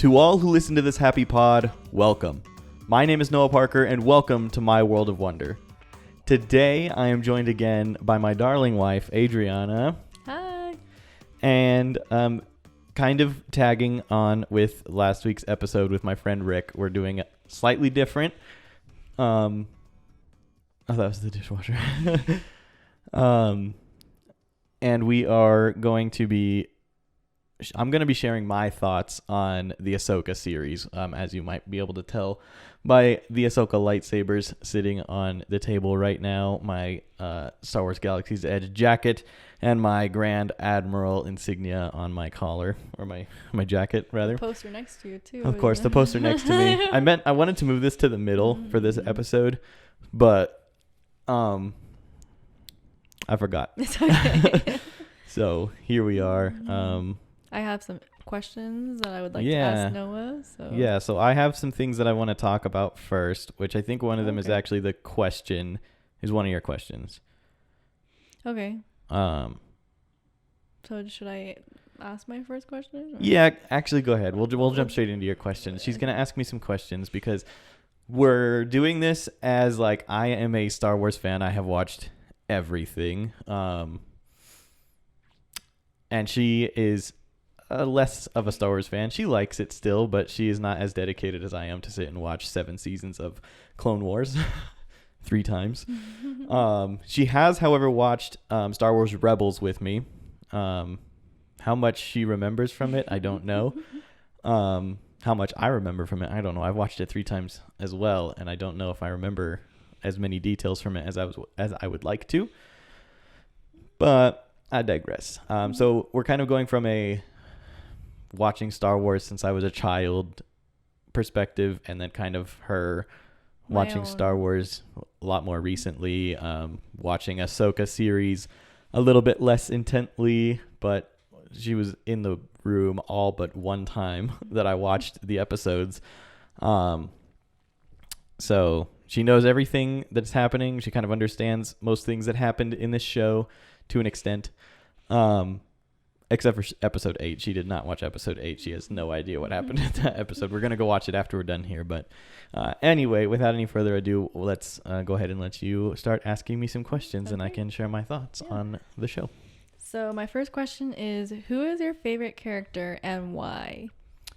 To all who listen to this happy pod, welcome. My name is Noah Parker, and welcome to my world of wonder. Today, I am joined again by my darling wife, Adriana. Hi. And kind of tagging on with last week's episode with my friend Rick, we're doing it slightly different. Oh, that was the dishwasher. And we are going to be... I'm going to be sharing my thoughts on the Ahsoka series, as you might be able to tell by the Ahsoka lightsabers sitting on the table right now, my Star Wars Galaxy's Edge jacket, and my Grand Admiral insignia on my collar, or my jacket, rather. The poster next to you, too. Of course, the poster next to me. I wanted to move this to the middle for this episode, but I forgot. It's okay. So here we are. I have some questions that I would like to ask Noah. So I have some things that I want to talk about first, which I think one of them is actually one of your questions. Okay. So should I ask my first question? Yeah, actually go ahead. We'll jump straight into your questions. She's going to ask me some questions because we're doing this as like I am a Star Wars fan. I have watched everything. And she is less of a Star Wars fan. She likes it still, but she is not as dedicated as I am to sit and watch 7 seasons of Clone Wars 3 times. She has, however, watched Star Wars Rebels with me. How much she remembers from it, I don't know. How much I remember from it, I don't know. I've watched it 3 times as well, and I don't know if I remember as many details from it as I would like to. But I digress. So we're kind of going from a watching Star Wars since I was a child perspective, and then kind of her watching Star Wars a lot more recently, watching Ahsoka series a little bit less intently, but she was in the room all but one time that I watched the episodes. So she knows everything that's happening. She kind of understands most things that happened in this show to an extent. Except for episode 8. She did not watch episode 8. She has no idea what happened in that episode. We're going to go watch it after we're done here. But anyway, without any further ado, let's go ahead and let you start asking me some questions, and I can share my thoughts on the show. So my first question is, who is your favorite character and why?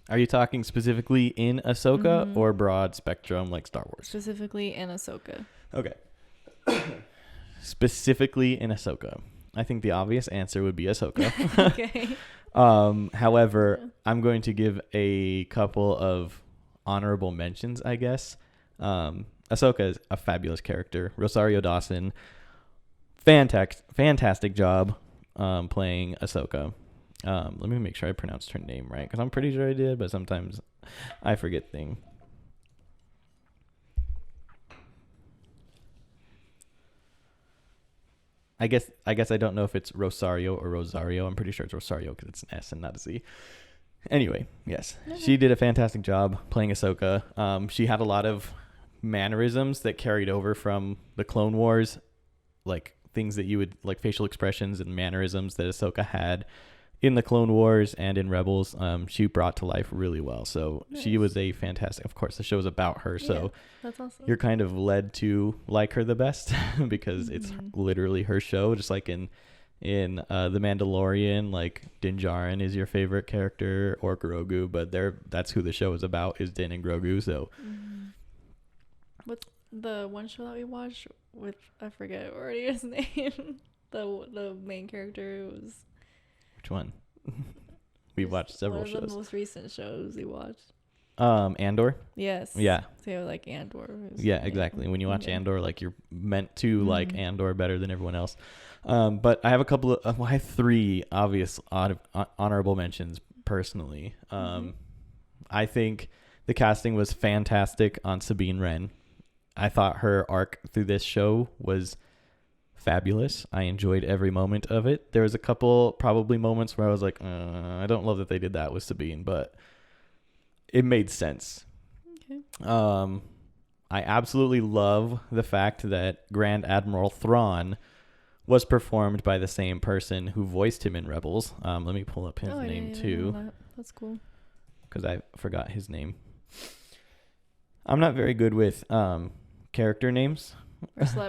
Are you talking specifically in Ahsoka or broad spectrum like Star Wars? Specifically in Ahsoka. Okay. Specifically in Ahsoka. I think the obvious answer would be Ahsoka. Okay. However, I'm going to give a couple of honorable mentions, I guess. Ahsoka is a fabulous character. Rosario Dawson, fantastic job playing Ahsoka. Let me make sure I pronounced her name right, because I'm pretty sure I did, but sometimes I forget things. I guess I don't know if it's Rosario or Rosario. I'm pretty sure it's Rosario because it's an S and not a Z. Anyway, yes. She did a fantastic job playing Ahsoka. She had a lot of mannerisms that carried over from the Clone Wars, like things that you would, like facial expressions and mannerisms that Ahsoka had in the Clone Wars and in Rebels. She brought to life really well. So she was a fantastic, of course the show's about her. So that's awesome. You're kind of led to like her the best because it's literally her show. Just like in The Mandalorian, like Din Djarin is your favorite character, or Grogu, but that's who the show is about, is Din and Grogu. So what's the one show that we watched with, I forget already his name, the main character was... Which one? We watched several shows. One of the most recent shows we watched. Andor? Yes. Yeah. So like Andor. Yeah, exactly. When you watch Andor, like you're meant to like Andor better than everyone else. But I have a couple of, I have 3 obvious honorable mentions personally. I think the casting was fantastic on Sabine Wren. I thought her arc through this show was fabulous. I enjoyed every moment of it. There was a couple probably moments where I was like, I don't love that they did that with Sabine, but it made sense. Okay. I absolutely love the fact that Grand Admiral Thrawn was performed by the same person who voiced him in Rebels. Let me pull up his name too. That's cool. because I forgot his name. I'm not very good with character names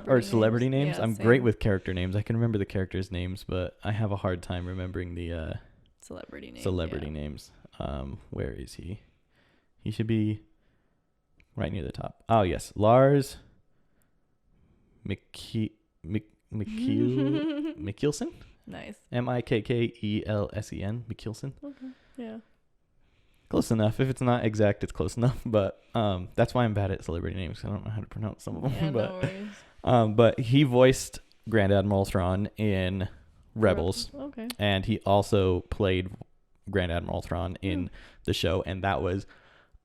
Or celebrity names. Yeah, I'm same. great with character names. I can remember the characters' names, but I have a hard time remembering the celebrity names. Where is he? He should be right near the top. Oh yes, Lars Mikkelsen. Nice. Mikkelsen. Mikkelsen. Okay. Yeah. Close enough. If it's not exact, it's close enough. But that's why I'm bad at celebrity names. I don't know how to pronounce some of them. Yeah, but no worries. but he voiced Grand Admiral Thrawn in Rebels. Okay. And he also played Grand Admiral Thrawn in the show, and that was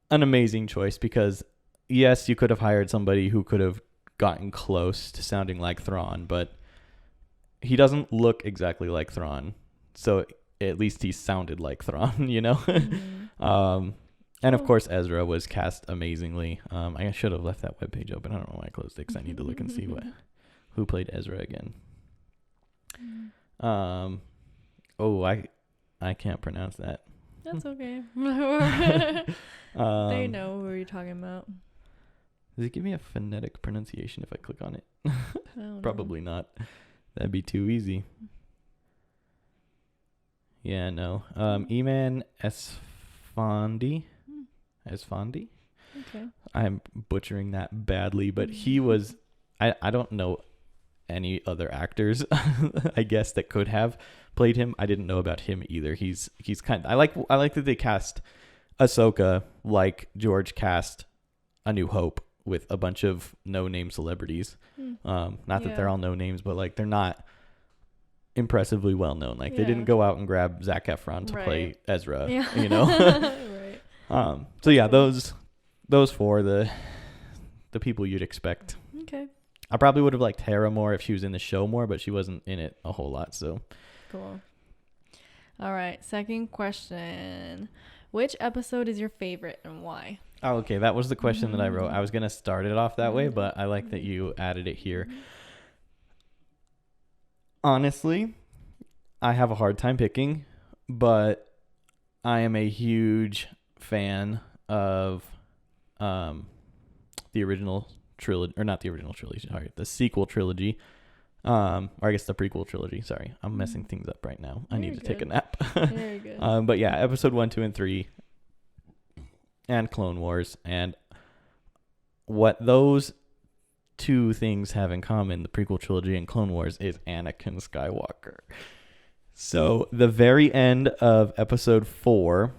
an amazing choice because yes, you could have hired somebody who could have gotten close to sounding like Thrawn, but he doesn't look exactly like Thrawn, so at least he sounded like Thrawn, you know. Mm-hmm. And of course Ezra was cast amazingly. I should have left that webpage open. I don't know why I closed it because I need to look and see who played Ezra again. I can't pronounce that. That's okay. They know who you're talking about. Does it give me a phonetic pronunciation if I click on it? I don't Probably not. That'd be too easy. Yeah, no. Eman Esfandi. Esfandi? Okay. I'm butchering that badly, but he was... I don't know any other actors, I guess, that could have played him. I didn't know about him either. He's kind of... I like that they cast Ahsoka like George cast A New Hope with a bunch of no-name celebrities. Not that they're all no-names, but like they're not impressively well-known. Like they didn't go out and grab Zac Efron to play Ezra, you know? Right. So yeah, those four, the people you'd expect. Okay. I probably would have liked Hera more if she was in the show more, but she wasn't in it a whole lot, so. Cool. All right, second question. Which episode is your favorite and why? Oh, okay. That was the question that I wrote. I was going to start it off that way, but I like that you added it here. Honestly, I have a hard time picking, but I am a huge fan of the original trilogy, or not the original trilogy, sorry, the sequel trilogy. Or I guess the prequel trilogy. Sorry, I'm messing things up right now. I need to take a nap. Very good. But yeah, episode 1, 2, and 3, and Clone Wars, and what those two things have in common, the prequel trilogy and Clone Wars, is Anakin Skywalker. So the very end of episode 4,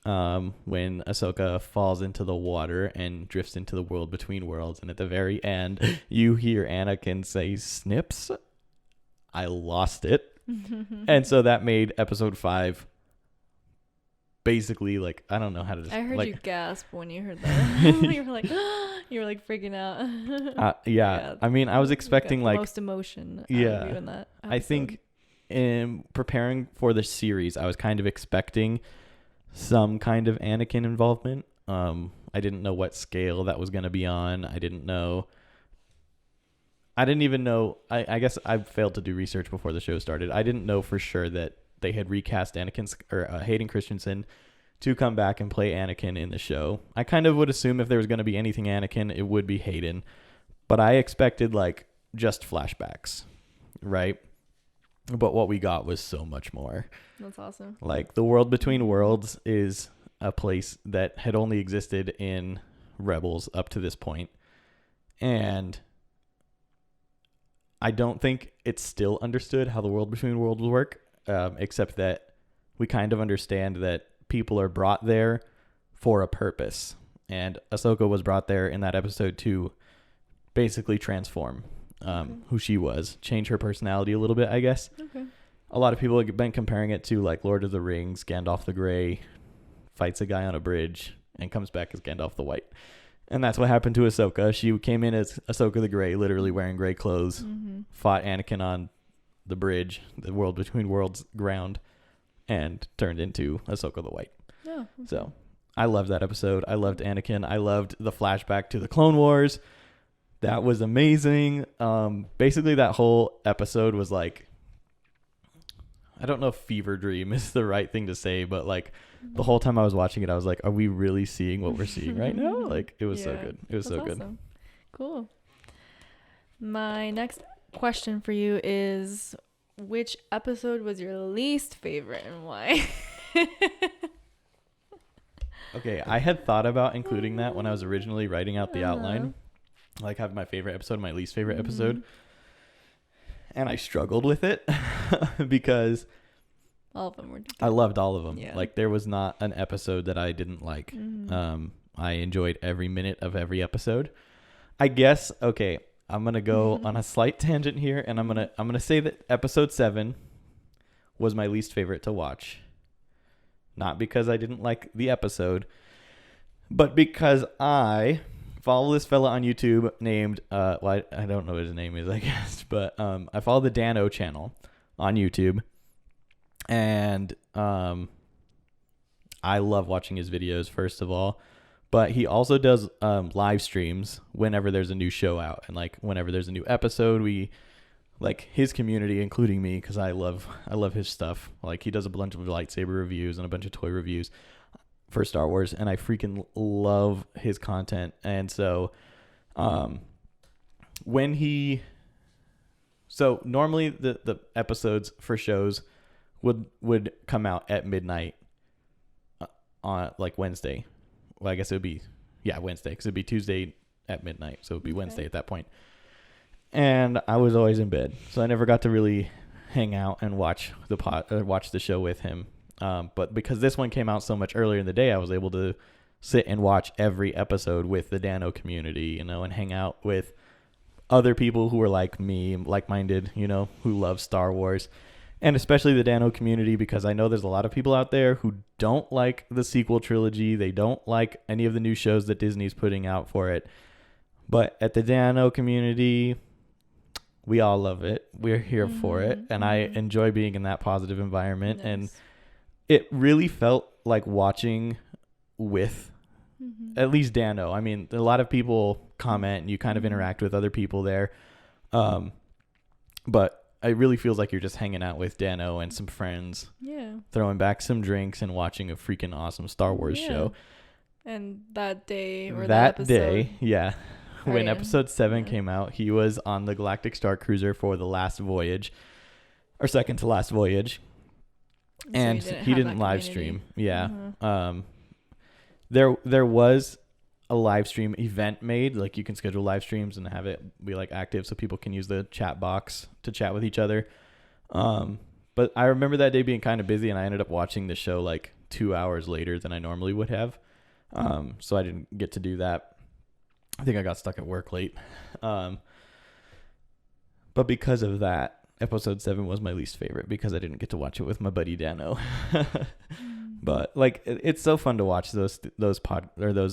when Ahsoka falls into the water and drifts into the world between worlds, and at the very end you hear Anakin say "Snips," I lost it. And so that made episode 5 basically, like, I don't know how to I heard like, you gasp when you heard that. You were like freaking out. yeah, I mean, I was expecting like most emotion. Yeah, in that episode. I think in preparing for the series, I was kind of expecting some kind of Anakin involvement. I didn't know what scale that was going to be on. I didn't even know. I guess I failed to do research before the show started. I didn't know for sure that they had recast Hayden Christensen to come back and play Anakin in the show. I kind of would assume if there was going to be anything Anakin, it would be Hayden, but I expected like just flashbacks, right? But what we got was so much more. That's awesome. Like, the world between worlds is a place that had only existed in Rebels up to this point. And I don't think it's still understood how the world between worlds work, except that we kind of understand that people are brought there for a purpose. And Ahsoka was brought there in that episode to basically transform who she was, change her personality a little bit, I guess. Okay. A lot of people have been comparing it to like Lord of the Rings. Gandalf the Grey fights a guy on a bridge and comes back as Gandalf the White. And that's what happened to Ahsoka. She came in as Ahsoka the Grey, literally wearing gray clothes, fought Anakin on the bridge, the world between worlds ground, and turned into Ahsoka the White. Oh, okay. So I loved that episode. I loved Anakin. I loved the flashback to the Clone Wars. That was amazing. Basically, that whole episode was like, I don't know if fever dream is the right thing to say, but like the whole time I was watching it, I was like, are we really seeing what we're seeing right now? Like it was so good. It was so good. Cool. My next question for you is, which episode was your least favorite and why? Okay, I had thought about including that when I was originally writing out the outline, like having my favorite episode, my least favorite episode, and I struggled with it because all of them were good. I loved all of them. Yeah. Like there was not an episode that I didn't like. I enjoyed every minute of every episode. I guess, okay, I'm going to go on a slight tangent here, and I'm going to say that episode 7 was my least favorite to watch. Not because I didn't like the episode, but because I follow this fella on YouTube named, well, I don't know what his name is, I guess, but I follow the Dano channel on YouTube, and I love watching his videos, first of all, but he also does live streams whenever there's a new show out, and like whenever there's a new episode, we... like his community, including me, because I love his stuff. Like he does a bunch of lightsaber reviews and a bunch of toy reviews for Star Wars, and I freaking love his content. And so, normally the episodes for shows would come out at midnight on like Wednesday. Well, I guess it would be Wednesday, because it'd be Tuesday at midnight, so it'd be Wednesday at that point. And I was always in bed, so I never got to really hang out and watch the show with him. But because this one came out so much earlier in the day, I was able to sit and watch every episode with the Dano community, and hang out with other people who are like me, like-minded, who love Star Wars, and especially the Dano community, because I know there's a lot of people out there who don't like the sequel trilogy. They don't like any of the new shows that Disney's putting out for it. But at the Dano community, we all love it. We're here for it. And I enjoy being in that positive environment. Nice. And it really felt like watching with at least Dano. I mean, a lot of people comment and you kind of interact with other people there. But it really feels like you're just hanging out with Dano and some friends. Yeah. Throwing back some drinks and watching a freaking awesome Star Wars show. And that day or that episode. Day, yeah. When episode 7 came out, he was on the Galactic Star Cruiser for the last voyage, or second to last voyage, and he didn't live stream. Yeah, there was a live stream event made. Like you can schedule live streams and have it be like active, so people can use the chat box to chat with each other. But I remember that day being kind of busy, and I ended up watching the show like 2 hours later than I normally would have. So I didn't get to do that. I think I got stuck at work late. But because of that, episode 7 was my least favorite because I didn't get to watch it with my buddy Dano. But like, it's so fun to watch those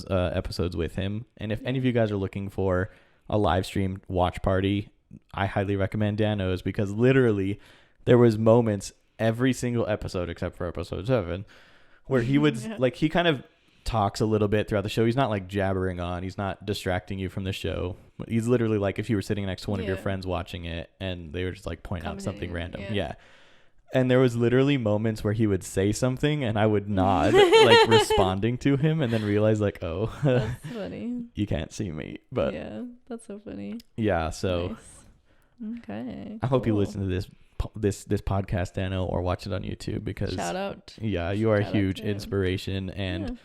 episodes with him. And if any of you guys are looking for a live stream watch party, I highly recommend Dano's, because literally there was moments every single episode except for episode 7 where he would like, he kind of talks a little bit throughout the show. He's not like jabbering on. He's not distracting you from the show. He's literally like if you were sitting next to one of your friends watching it and they were just like point out something random. Yeah. And there was literally moments where he would say something and I would nod, like responding to him, and then realize like, oh, that's funny. You can't see me. But yeah, that's so funny. Yeah. So nice. Okay. I hope you listen to this podcast, Dano, or watch it on YouTube, because shout out. Yeah, you are a huge inspiration, and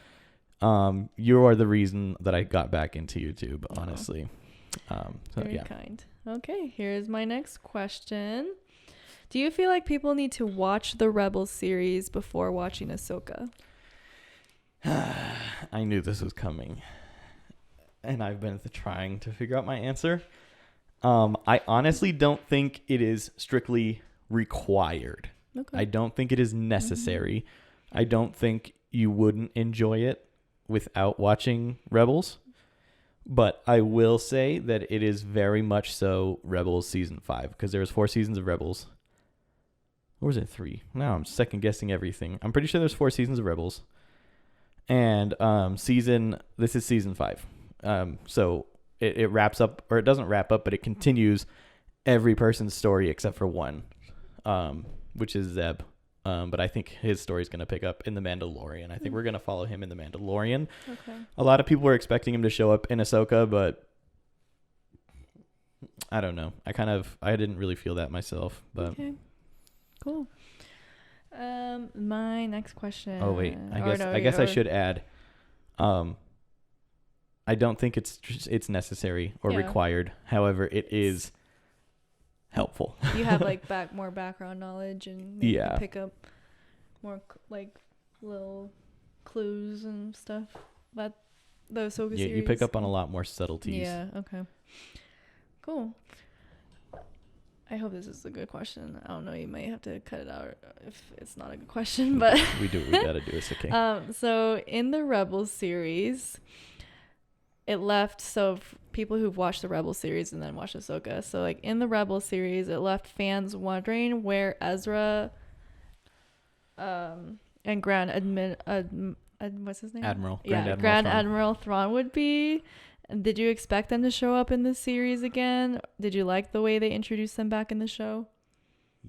you are the reason that I got back into YouTube, honestly. Very kind. Okay, here's my next question. Do you feel like people need to watch the Rebels series before watching Ahsoka? I knew this was coming, and I've been trying to figure out my answer. I honestly don't think it is strictly required. Okay. I don't think it is necessary. I don't think you wouldn't enjoy it without watching Rebels. But I will say that it is very much so Rebels season 5, because there's 4 seasons of Rebels. Or was it 3? Now I'm second guessing everything. I'm pretty sure there's 4 seasons of Rebels. And this is season 5. So it wraps up, or it doesn't wrap up, but it continues every person's story except for one, which is Zeb. But I think his story's going to pick up in The Mandalorian. I think we're going to follow him in The Mandalorian. Okay. A lot of people were expecting him to show up in Ahsoka, but I don't know. I didn't really feel that myself. But okay. Cool. My next question. Oh wait, I guess I should add. I don't think it's necessary or required. However, it is helpful. You have like more background knowledge and maybe you pick up more like little clues and stuff. But the Ahsoka series. You pick up on a lot more subtleties. Yeah. Okay. Cool. I hope this is a good question. I don't know. You might have to cut it out if it's not a good question, but we gotta do it. Okay. So in the Rebels series, it left. So people who've watched the Rebels series and then watched Ahsoka. So like in the Rebels series, it left fans wondering where Ezra, and what's his name? Admiral. Grand Admiral Thrawn would be. Did you expect them to show up in this series again? Did you like the way they introduced them back in the show?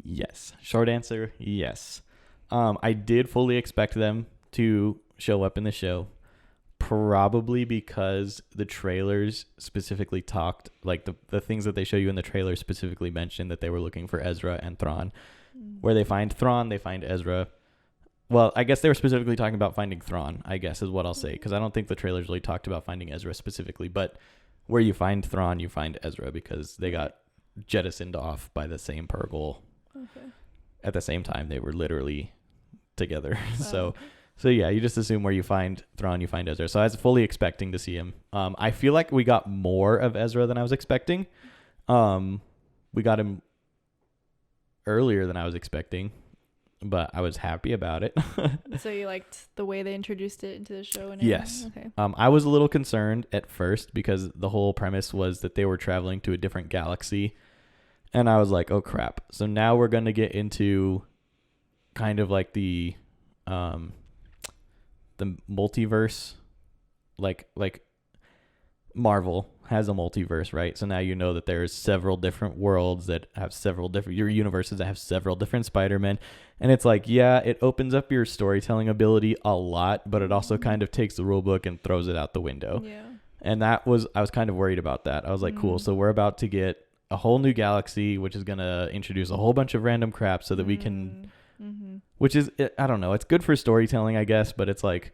Yes. Short answer, yes. I did fully expect them to show up in the show, probably because the trailers specifically talked, like the things that they show you in the trailer specifically mentioned that they were looking for Ezra and Thrawn. Where they find Thrawn, they find Ezra. Well, I guess they were specifically talking about finding Thrawn, I guess is what I'll say, because I don't think the trailers really talked about finding Ezra specifically, but where you find Thrawn, you find Ezra, because they got jettisoned off by the same Purgle. Okay. At the same time, they were literally together. So yeah, you just assume where you find Thrawn, you find Ezra. So I was fully expecting to see him. I feel like we got more of Ezra than I was expecting. We got him earlier than I was expecting, but I was happy about it. So you liked the way they introduced it into the show? And yes. Okay. I was a little concerned at first because the whole premise was that they were traveling to a different galaxy. And I was like, oh, crap. So now we're going to get into kind of like the multiverse. Like Marvel has a multiverse, right? So now you know that there's several different worlds that have your universes that have several different Spider-Men. And it's like, yeah, it opens up your storytelling ability a lot, but it also kind of takes the rule book and throws it out the window. Yeah. And I was kind of worried about that. I was like, cool. So we're about to get a whole new galaxy, which is going to introduce a whole bunch of random crap so that we can, which is, I don't know, it's good for storytelling, I guess, but it's like,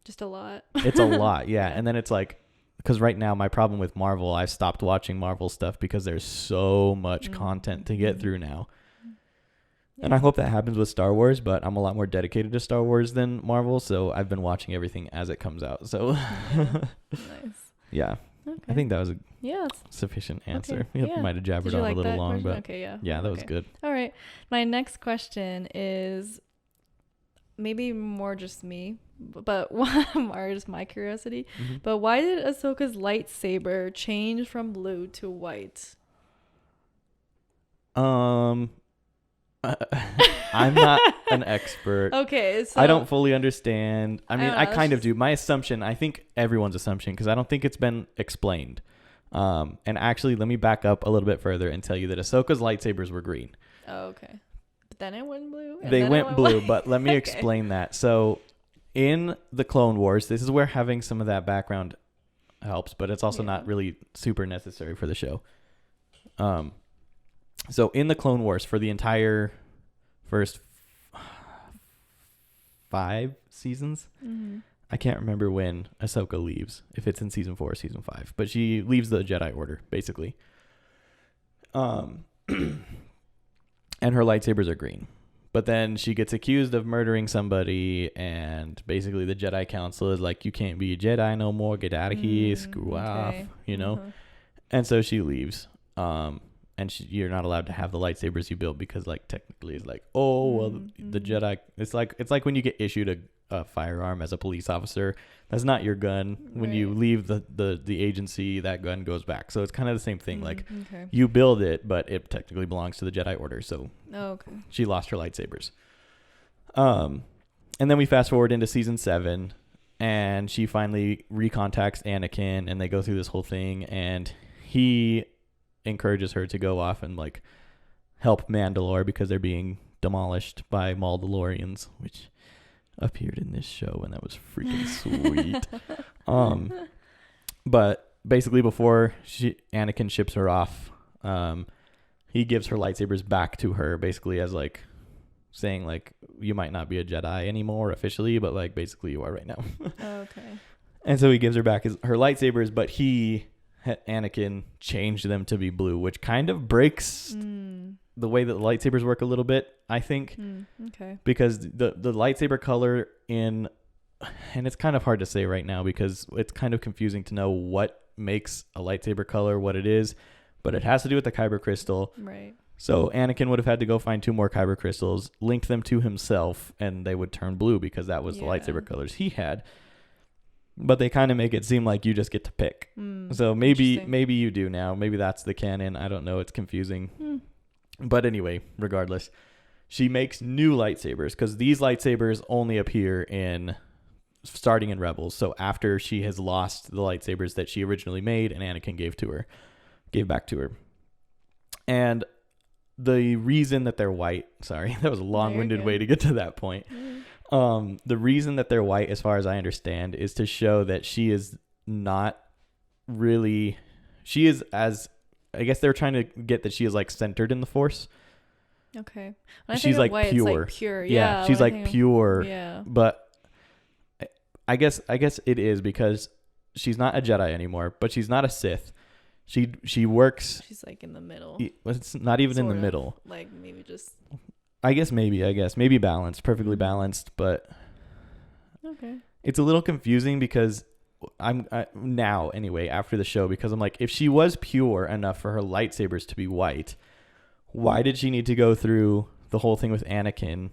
just a lot. It's a lot. Yeah. And then it's like, because right now my problem with Marvel, I've stopped watching Marvel stuff because there's so much content to get through now. Yeah. And I hope that happens with Star Wars, but I'm a lot more dedicated to Star Wars than Marvel, so I've been watching everything as it comes out. So Nice. Yeah. Okay. I think that was a sufficient answer. Okay. You might have jabbered on a little long, but that was good. All right. My next question is maybe more just me, but more just my curiosity. But why did Ahsoka's lightsaber change from blue to white? I'm not an expert. Okay, so I don't fully understand. I mean, I kind of do. My assumption, I think everyone's assumption, because I don't think it's been explained. And actually, let me back up a little bit further and tell you that Ahsoka's lightsabers were green. Oh, okay. But then it went blue. They went blue, but let me explain that. So in the Clone Wars, this is where having some of that background helps, but it's also not really super necessary for the show. So in the Clone Wars, for the entire first 5 seasons, I can't remember when Ahsoka leaves, if it's in season 4 or season 5, but she leaves the Jedi Order, basically. And her lightsabers are green. But then she gets accused of murdering somebody, and basically the Jedi Council is like, you can't be a Jedi no more, get out of here, screw off, you know? And so she leaves. And you're not allowed to have the lightsabers you built because, like, technically it's like, oh, well, the Jedi, it's like when you get issued a firearm as a police officer, that's not your gun. When you leave the agency, that gun goes back. So it's kind of the same thing. Like, you build it, but it technically belongs to the Jedi Order. So she lost her lightsabers. And then we fast forward into season 7, and she finally recontacts Anakin, and they go through this whole thing, and he encourages her to go off and like help Mandalore because they're being demolished by Maldalorians, which appeared in this show, and that was freaking sweet. But basically before Anakin ships her off, he gives her lightsabers back to her, basically as like saying like, you might not be a Jedi anymore officially, but like basically you are right now. Okay. And so he gives her back her lightsabers, but Anakin changed them to be blue, which kind of breaks the way that the lightsabers work a little bit, I think. Okay. Because the lightsaber color and it's kind of hard to say right now because it's kind of confusing to know what makes a lightsaber color, what it is, but it has to do with the kyber crystal. Right. So Anakin would have had to go find 2 more kyber crystals, link them to himself, and they would turn blue because that was the lightsaber colors he had. But they kind of make it seem like you just get to pick. So maybe you do now. Maybe that's the canon. I don't know. It's confusing. But anyway, regardless, she makes new lightsabers because these lightsabers only appear starting in Rebels. So after she has lost the lightsabers that she originally made and Anakin gave back to her. And the reason that they're white, sorry, that was a long-winded way to get to that point. The reason that they're white, as far as I understand, is to show that she is not really, I guess they're trying to get that she is like centered in the Force. Okay. She's like white, pure. It's like pure. Yeah, she's like pure. Yeah. But I guess it is because she's not a Jedi anymore, but she's not a Sith. She works. She's like in the middle. It's not even in the middle. Like maybe just. I guess maybe balanced, perfectly balanced, but okay. It's a little confusing because now anyway after the show, because I'm like, if she was pure enough for her lightsabers to be white, why did she need to go through the whole thing with Anakin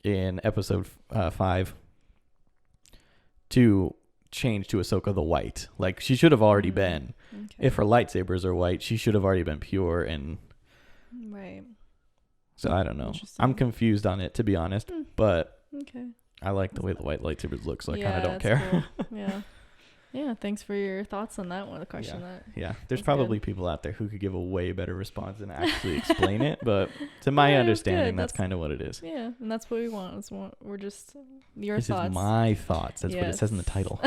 in episode 5 to change to Ahsoka the white? Like she should have already been. Okay. If her lightsabers are white, she should have already been pure. And right. So I don't know. I'm confused on it, to be honest, but okay. I like the way the white lightsabers look, so I kind of don't care. Cool. Yeah. Thanks for your thoughts on that one. The question there's probably people out there who could give a way better response and actually explain it, but to my understanding, that's kind of what it is. Yeah, and that's what we want. We're just your this thoughts. This is my thoughts. That's what it says in the title.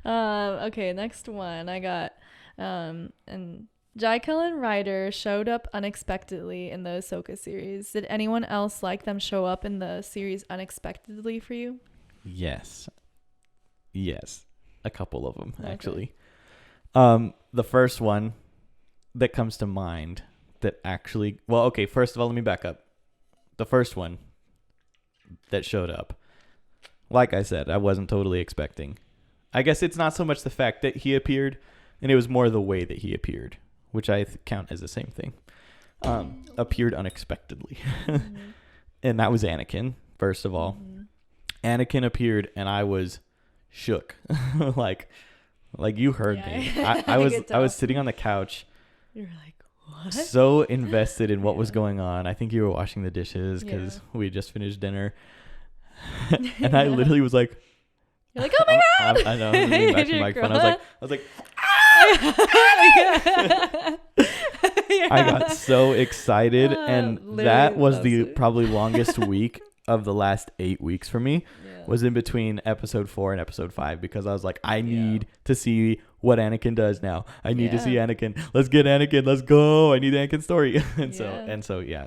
Okay, next one I got, and Jaikel and Ryder showed up unexpectedly in the Ahsoka series. Did anyone else like them show up in the series unexpectedly for you? Yes, a couple of them actually. The first one that comes to mind that actually, well, okay, first of all, let me back up. The first one that showed up, like I said, I wasn't totally expecting. I guess it's not so much the fact that he appeared, and it was more the way that he appeared, which I count as the same thing. Appeared unexpectedly. And that was Anakin, first of all. Anakin appeared, and I was shook. like you heard me. I was sitting on the couch. You're like, what? So invested in what was going on. I think you were washing the dishes because we just finished dinner. And I literally was like, you're like, oh my god! I know. I'm leaning back to the microphone. I was like, I got so excited, and that was probably longest week of the last 8 weeks for me. Was in between episode 4 and episode 5 because I was like, I need to see what Anakin does now. I need to see Anakin. Let's get Anakin. Let's go. I need Anakin's story.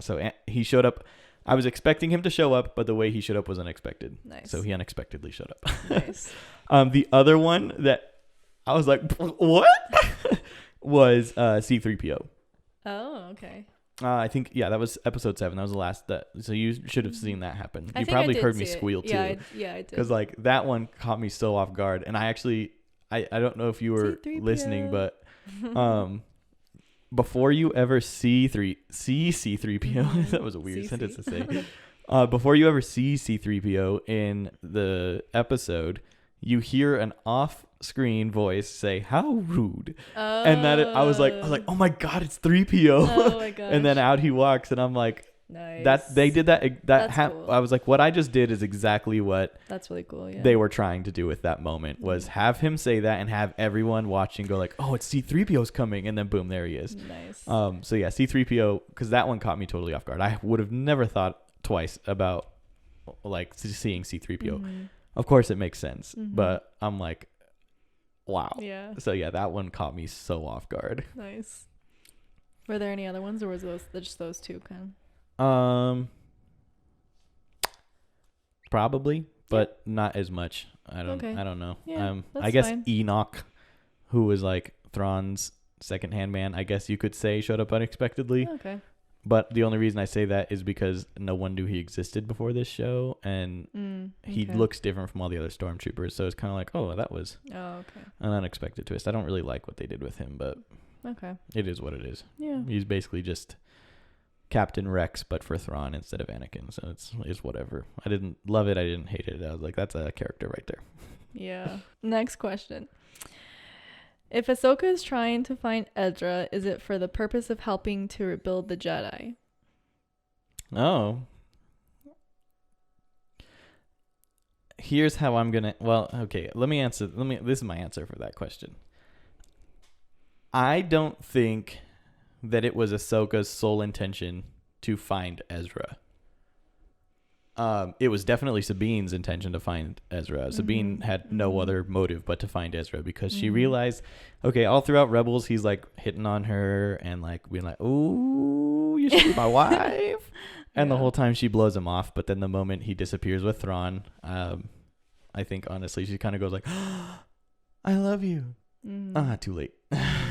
So he showed up. I was expecting him to show up, but the way he showed up was unexpected. Nice. So he unexpectedly showed up. Nice. The other one that I was like, what? was C-3PO. Oh, okay. I think, that was episode 7. That was the last. So you should have seen that happen. You probably heard me squeal too. I did. Because like that one caught me so off guard. And I actually, I don't know if you were C-3PO. listening, but before you ever see C-3PO, that was a weird sentence to say. Before you ever see C-3PO in the episode, you hear an off-screen voice say, "How rude!" And that I was like, "Oh my god, it's 3PO!" Oh my god! And then out he walks, and I'm like, Nice. That they did that. That's cool. I was like, what I just did is exactly what That's really cool. Yeah. they were trying to do with that moment, was have him say that and have everyone watching go like, oh, it's C-3PO's coming, and then boom, there he is. Nice. So yeah, C-3PO, because that one caught me totally off guard. I would have never thought twice about like seeing C-3PO. Of course, it makes sense, but I'm like, wow. Yeah. So yeah, that one caught me so off guard. Nice. Were there any other ones, or was those just those two kind Probably, but not as much. I don't know. Yeah, I guess fine. Enoch, who was like Thrawn's second-hand man, I guess you could say, showed up unexpectedly. Okay. But the only reason I say that is because no one knew he existed before this show, and he looks different from all the other stormtroopers. So it's kind of like, oh, that was an unexpected twist. I don't really like what they did with him, but it is what it is. Yeah. He's basically just Captain Rex, but for Thrawn instead of Anakin. So it's whatever. I didn't love it. I didn't hate it. I was like, that's a character right there. Yeah. Next question. If Ahsoka is trying to find Ezra, is it for the purpose of helping to rebuild the Jedi? Oh. Here's how I'm gonna. Well, okay. Let me answer. This is my answer for that question. I don't think that it was Ahsoka's sole intention to find Ezra. It was definitely Sabine's intention to find Ezra. Sabine had no other motive but to find Ezra, because she realized, okay, all throughout Rebels, he's like hitting on her and like being like, "Ooh, you should be my wife," and the whole time she blows him off. But then the moment he disappears with Thrawn, I think honestly she kind of goes like, oh, "I love you." Too late.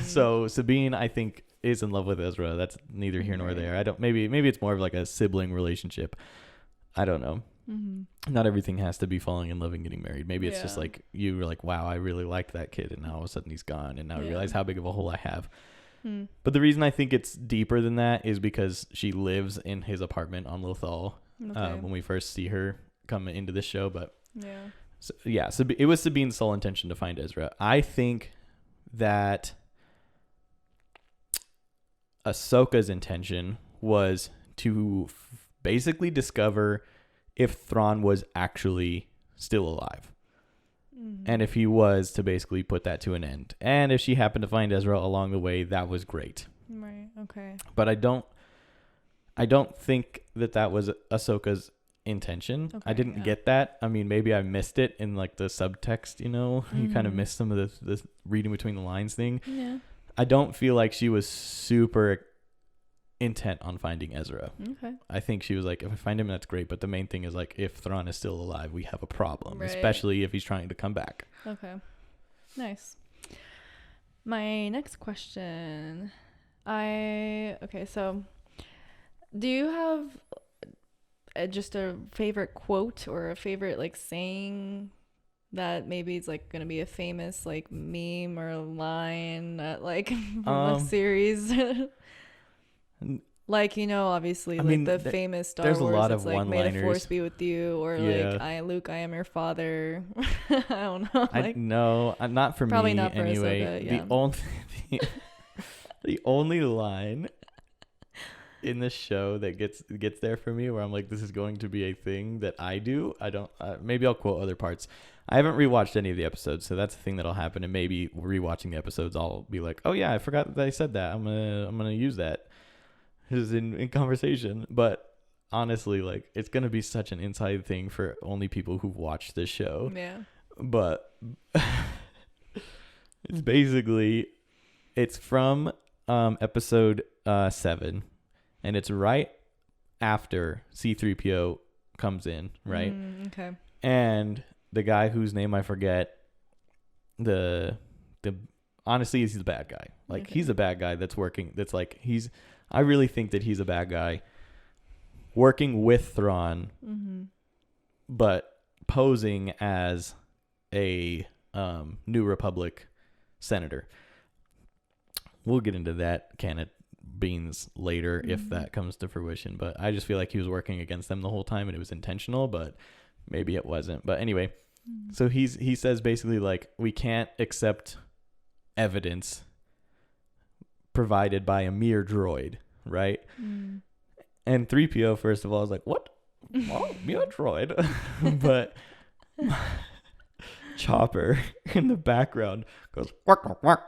So Sabine, I think, is in love with Ezra. That's neither here nor there. I don't. Maybe it's more of like a sibling relationship. I don't know. Not everything has to be falling in love and getting married. Maybe it's just like you were like, wow, I really liked that kid, and now all of a sudden he's gone, and now I realize how big of a hole I have. But the reason I think it's deeper than that is because she lives in his apartment on Lothal when we first see her come into this show. But so it was Sabine's sole intention to find Ezra. I think that Ahsoka's intention was to basically discover if Thrawn was actually still alive. And if he was, to basically put that to an end. And if she happened to find Ezra along the way, that was great. Right. Okay. But I don't think that was Ahsoka's intention. Okay, I didn't get that. I mean, maybe I missed it in like the subtext, you know? You kind of missed some of the reading between the lines thing. Yeah. I don't feel like she was super intent on finding Ezra. Okay. I think she was like, if I find him, that's great. But the main thing is like, if Thrawn is still alive, we have a problem, especially if he's trying to come back. Okay. Nice. My next question. So do you have just a favorite quote or a favorite like saying that maybe it's like gonna be a famous like meme or line that like from the series? Like, you know, obviously, like the famous Star Wars, there's a lot of like, one-liners. May the Force be with you, or like, Luke, I am your father. I don't know. Like, no, not for probably me not for anyway. Ahsoka, The only line in the show that gets there for me, where I'm like, this is going to be a thing that I do. I don't. Maybe I'll quote other parts. I haven't rewatched any of the episodes, so that's the thing that'll happen. And maybe rewatching the episodes, I'll be like, oh yeah, I forgot that I said that. I'm gonna use that. Is in conversation. But honestly, like, it's gonna be such an inside thing for only people who've watched this show. Yeah. But it's basically, it's from episode 7, and it's right after C-3PO comes in, right? Okay. And the guy whose name I forget, honestly, he's the bad guy. Like, he's a bad guy that's working. That's like, I really think that he's a bad guy working with Thrawn, but posing as a New Republic senator. We'll get into that can of beans later if that comes to fruition. But I just feel like he was working against them the whole time, and it was intentional, but maybe it wasn't. But anyway, so he says basically like, we can't accept evidence provided by a mere droid, right? And 3PO, first of all, I was like, what? Oh, me a droid. But Chopper in the background goes, "Wak, wak, wak."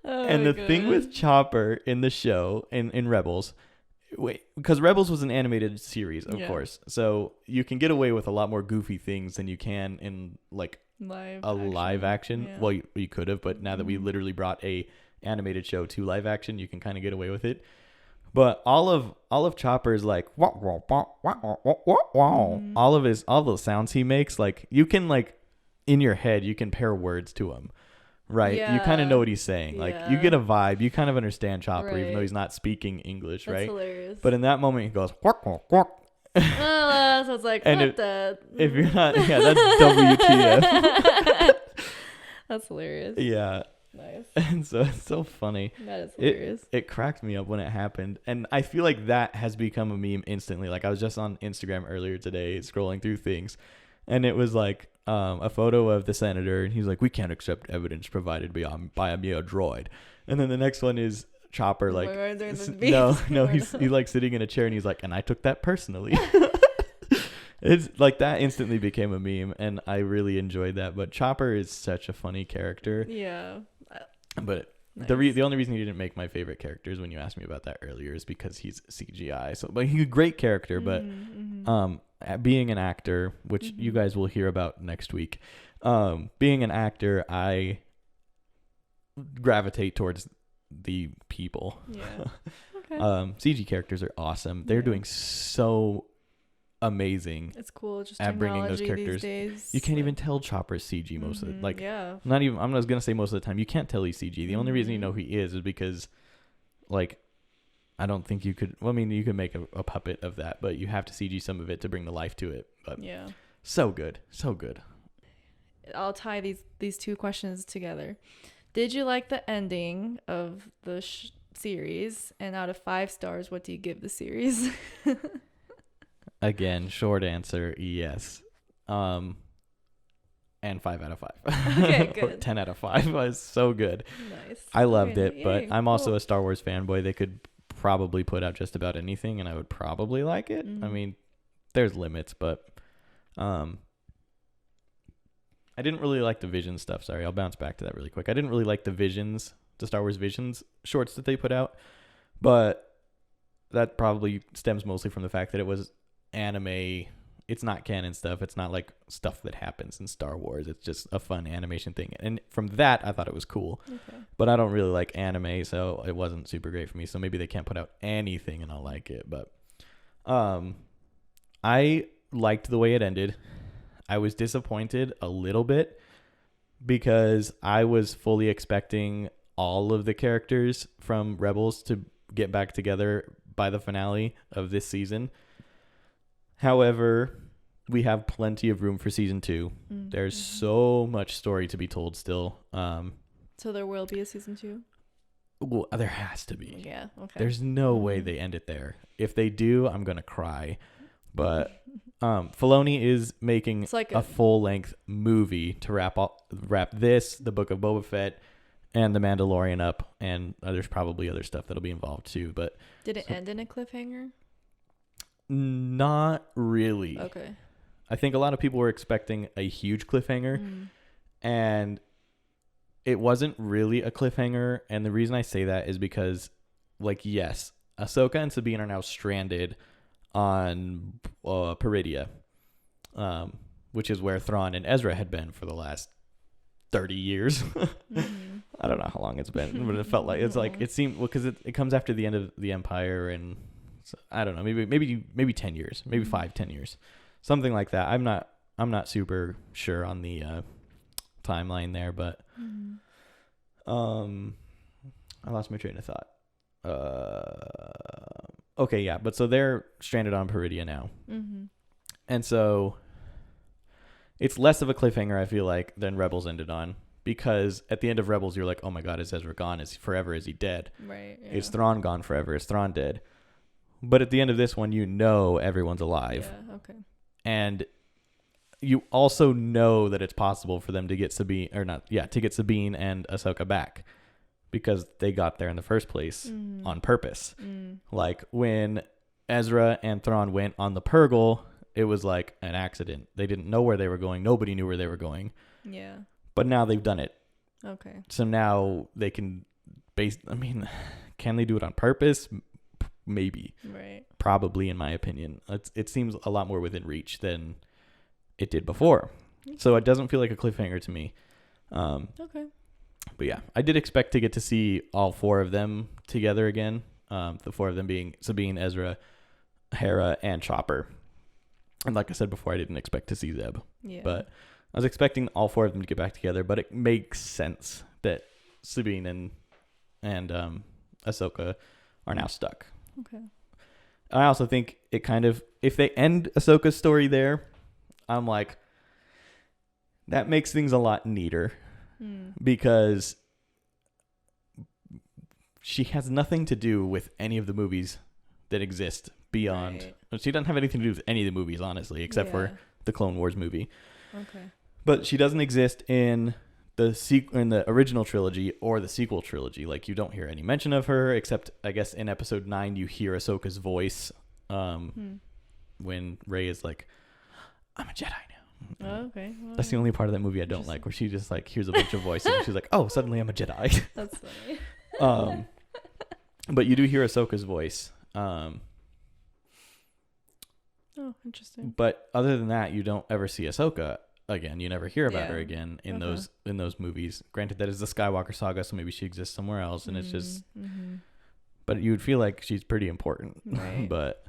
And the thing with Chopper in the show, in Rebels, because Rebels was an animated series, of course. So you can get away with a lot more goofy things than you can in like live action. Yeah. Well, you could have, but now that we literally brought a animated show to live action, you can kind of get away with it. But all of Chopper's like wah, wah, wah, wah, wah, wah, wah. All the sounds he makes, like you can like in your head you can pair words to him, right? Yeah. You kind of know what he's saying. Like you get a vibe. You kind of understand Chopper, even though he's not speaking English, that's right? Hilarious. But in that moment he goes quack quack quack. So it's like and if you're not, that's WTF. That's hilarious. Yeah. Nice. And so it's so funny. That is hilarious. It cracked me up when it happened. And I feel like that has become a meme instantly. Like I was just on Instagram earlier today scrolling through things. And it was like a photo of the senator. And he's like, we can't accept evidence provided by a mere droid. And then the next one is Chopper. Like, he's like sitting in a chair and he's like, and I took that personally. It's like that instantly became a meme. And I really enjoyed that. But Chopper is such a funny character. Yeah. But nice. The only reason he didn't make my favorite characters when you asked me about that earlier is because he's CGI. So, but he's a great character. But being an actor, which you guys will hear about next week, being an actor, I gravitate towards the people. Yeah. Okay. CG characters are awesome. They're doing so amazing. It's cool just at bringing those characters. These days. You can't even tell Chopper's CG most of it. Like, not even. I'm not gonna say most of the time. You can't tell he's CG. The only reason you know he is because, like, I don't think you could. Well, I mean, you could make a puppet of that, but you have to CG some of it to bring the life to it. But so good, so good. I'll tie these two questions together. Did you like the ending of the series? And out of 5 stars, what do you give the series? Again, short answer, yes. And 5 out of 5. Okay, good. 10 out of 5 was so good. Nice. I loved it, but I'm also a Star Wars fanboy. They could probably put out just about anything, and I would probably like it. I mean, there's limits, but I didn't really like the Visions stuff. Sorry, I'll bounce back to that really quick. I didn't really like the Star Wars Visions shorts that they put out, but that probably stems mostly from the fact that it was anime. It's not canon stuff. It's not like stuff that happens in Star Wars. It's just a fun animation thing. And from that, I thought it was cool. Okay. But I don't really like anime, so it wasn't super great for me. So maybe they can't put out anything and I'll like it. But I liked the way it ended. I was disappointed a little bit because I was fully expecting all of the characters from Rebels to get back together by the finale of this season. However, we have plenty of room for season 2. There's so much story to be told still. So there will be a season 2? Well, there has to be. Yeah, okay. There's no way they end it there. If they do, I'm going to cry. But Filoni is making a full-length movie to wrap this, the Book of Boba Fett, and The Mandalorian up. And there's probably other stuff that'll be involved too. But did it end in a cliffhanger? Not really. Okay. I think a lot of people were expecting a huge cliffhanger, and it wasn't really a cliffhanger. And the reason I say that is because, like, yes, Ahsoka and Sabine are now stranded on Peridia, which is where Thrawn and Ezra had been for the last 30 years. I don't know how long it's been, but it felt like it seemed because it comes after the end of the Empire, and so, I don't know, maybe 10 years, maybe 5-10 years, something like that. I'm not super sure on the timeline there, but I lost my train of thought. Okay, yeah, but so they're stranded on Peridia now, and so it's less of a cliffhanger, I feel like, than Rebels ended on, because at the end of Rebels, you're like, oh my God, is Ezra gone? Is he forever? Is he dead? Right. Yeah. Is Thrawn gone forever? Is Thrawn dead? But at the end of this one, you know everyone's alive. Yeah, okay. And you also know that it's possible for them to get Sabine and Ahsoka back. because they got there in the first place on purpose. Like when Ezra and Thrawn went on the Purgle, it was like an accident. They didn't know where they were going. Nobody knew where they were going. Yeah. But now they've done it. Okay. So now they can can they do it on purpose? Maybe. Right. Probably, in my opinion. It seems a lot more within reach than it did before. So it doesn't feel like a cliffhanger to me. Okay. But yeah, I did expect to get to see all 4 of them together again. The 4 of them being Sabine, Ezra, Hera, and Chopper. And like I said before, I didn't expect to see Zeb. Yeah. But I was expecting all 4 of them to get back together. But it makes sense that Sabine and Ahsoka are now stuck. Okay. I also think it kind of, if they end Ahsoka's story there, I'm like, that makes things a lot neater. Because she has nothing to do with any of the movies that exist beyond. Right. Well, she doesn't have anything to do with any of the movies, honestly, except for the Clone Wars movie. Okay. But she doesn't exist in the original trilogy or the sequel trilogy. Like, you don't hear any mention of her, except I guess in episode 9 you hear Ahsoka's voice when Rey is like, "I'm a Jedi now." Oh, okay. Well, that's the only part of that movie I don't like, where she just like hears a bunch of voices and she's like, "Oh, suddenly I'm a Jedi." That's funny. But you do hear Ahsoka's voice. Oh, interesting. But other than that, you don't ever see Ahsoka again. You never hear about her again in those movies. Granted, that is the Skywalker saga, so maybe she exists somewhere else, and it's just. But you would feel like she's pretty important. Right. But.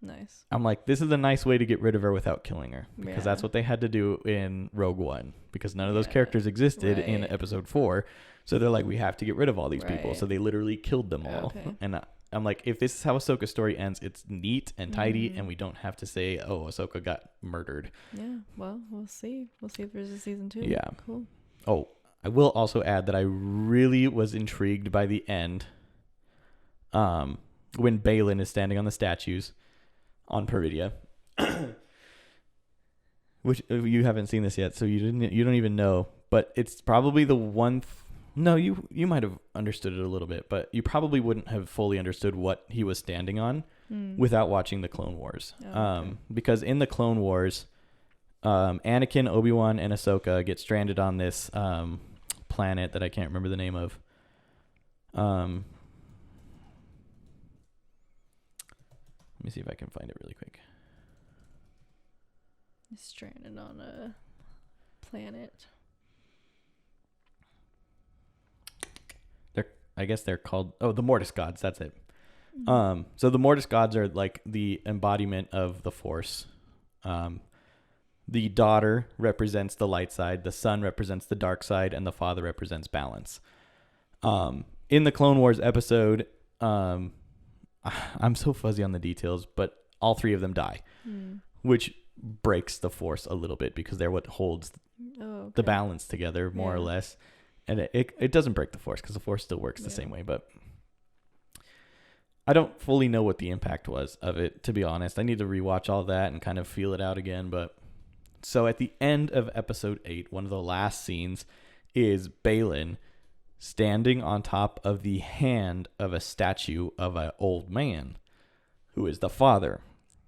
Nice. I'm like, this is a nice way to get rid of her without killing her, because that's what they had to do in Rogue One, because none of those characters existed in episode 4. So they're like, we have to get rid of all these people. So they literally killed them all. Okay. And I'm like, if this is how Ahsoka's story ends, it's neat and tidy, and we don't have to say, oh, Ahsoka got murdered. Yeah. Well, we'll see. We'll see if there's a season 2. Yeah. Cool. Oh, I will also add that I really was intrigued by the end. When Balin is standing on the statues on Peridia, which you haven't seen this yet, so you don't even know, but it's probably the one. No, you might have understood it a little bit, but you probably wouldn't have fully understood what he was standing on without watching the Clone Wars. Because in the Clone Wars, Anakin, Obi-Wan, and Ahsoka get stranded on this planet that I can't remember the name of. Let me see if I can find it really quick. He's stranded on a planet. I guess they're called, the Mortis gods. That's it. So the Mortis gods are like the embodiment of the Force. The daughter represents the light side, the son represents the dark side, and the father represents balance. In the Clone Wars episode, I'm so fuzzy on the details, but all 3 of them die, which breaks the Force a little bit, because they're what holds the balance together, more or less. And it doesn't break the Force, because the Force still works the same way. But I don't fully know what the impact was of it, to be honest. I need to rewatch all that and kind of feel it out again. But so at the end of episode 8, one of the last scenes is Balin standing on top of the hand of a statue of an old man who is the father.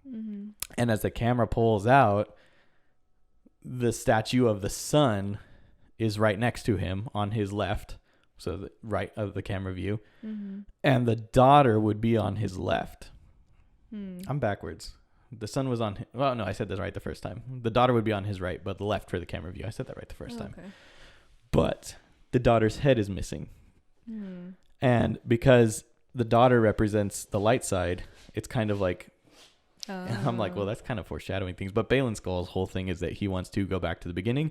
And as the camera pulls out, the statue of the son is right next to him on his left, so the right of the camera view, and the daughter would be on his left. I'm backwards. The son was on well, no, I said that right the first time. The daughter would be on his right, but the left for the camera view. I said that right the first time. But the daughter's head is missing. And because the daughter represents the light side, it's kind of like, I'm like, well, that's kind of foreshadowing things. But Balin Skull's whole thing is that he wants to go back to the beginning,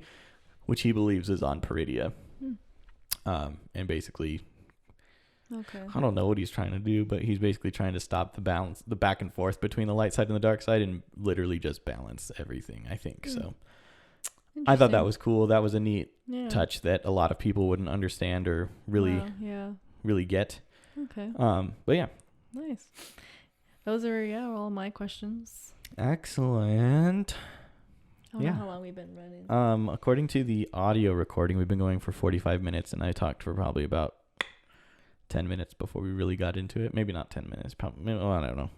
which he believes is on Peridia. And basically, I don't know what he's trying to do, but he's basically trying to stop the balance, the back and forth between the light side and the dark side, and literally just balance everything, I think. So I thought that was cool. That was a neat touch that a lot of people wouldn't understand or really get. Okay. But yeah. Nice. Those are all my questions. Excellent. I don't know how long we've been running. According to the audio recording, we've been going for 45 minutes, and I talked for probably about 10 minutes before we really got into it. Maybe not 10 minutes. Probably, well, I don't know.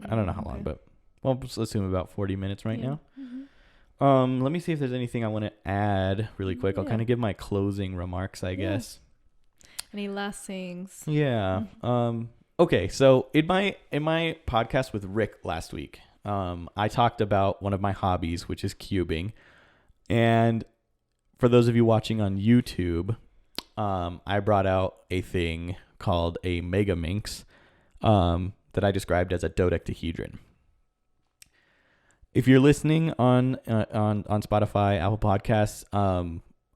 I don't know how long, but let's assume about 40 minutes right now. Mm-hmm. Let me see if there's anything I want to add really quick. I'll kind of give my closing remarks, I guess. Any last things? Yeah. Okay. So in my podcast with Rick last week, I talked about one of my hobbies, which is cubing. And for those of you watching on YouTube, I brought out a thing called a megaminx that I described as a dodecahedron. If you're listening on Spotify, Apple Podcasts,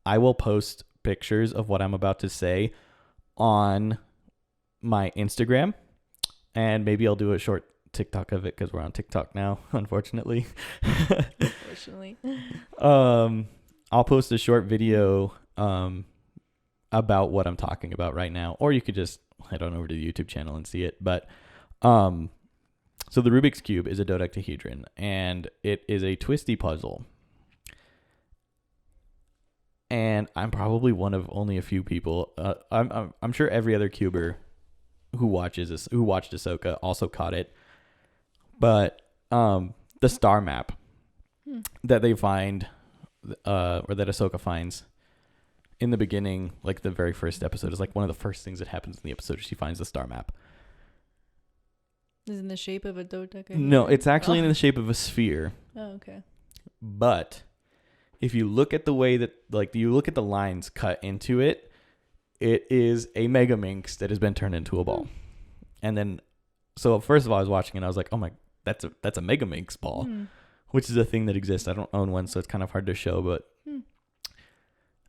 I will post pictures of what I'm about to say on my Instagram, and maybe I'll do a short TikTok of it because we're on TikTok now, unfortunately. I'll post a short video about what I'm talking about right now, or you could just head on over to the YouTube channel and see it. But so the Rubik's Cube is a dodecahedron, and it is a twisty puzzle. And I'm probably one of only a few people. I'm sure every other cuber who watched Ahsoka also caught it. But the star map that they find, or that Ahsoka finds in the beginning, like the very first episode, is like one of the first things that happens in the episode. She finds the star map. Is it in the shape of a dodecahedron? No, it's actually in the shape of a sphere. Oh, okay. But if you look at the way that, like, you look at the lines cut into it, it is a megaminx that has been turned into a ball. And then, so first of all, I was watching it and I was like, oh my, that's a megaminx ball, which is a thing that exists. I don't own one, so it's kind of hard to show, but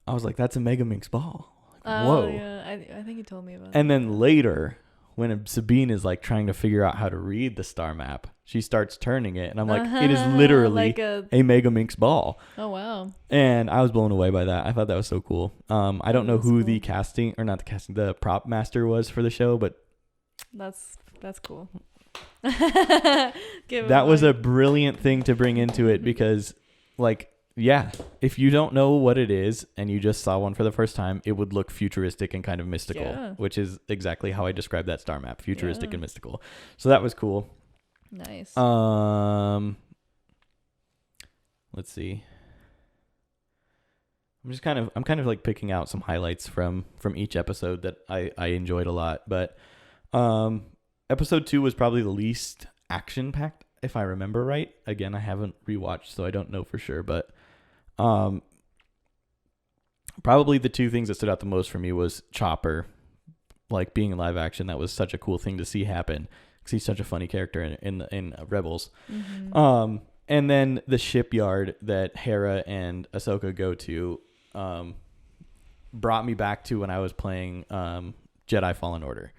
I was like, that's a megaminx ball. Like, whoa. Yeah, I think you told me about that. And then later, when Sabine is like trying to figure out how to read the star map, she starts turning it, and I'm like, it is literally like a megaminx ball. Oh wow! And I was blown away by that. I thought that was so cool. I don't know who the the prop master was for the show, but that's cool. That was a brilliant thing to bring into it because, like, yeah, if you don't know what it is and you just saw one for the first time, it would look futuristic and kind of mystical, which is exactly how I described that star map, futuristic and mystical. So that was cool. Nice. Let's see. I'm kind of like picking out some highlights from each episode that I enjoyed a lot, but episode 2 was probably the least action packed, if I remember right. Again, I haven't rewatched, so I don't know for sure, but probably the two things that stood out the most for me was Chopper, like being in live action. That was such a cool thing to see happen because he's such a funny character in Rebels. And then the shipyard that Hera and Ahsoka go to brought me back to when I was playing Jedi Fallen Order,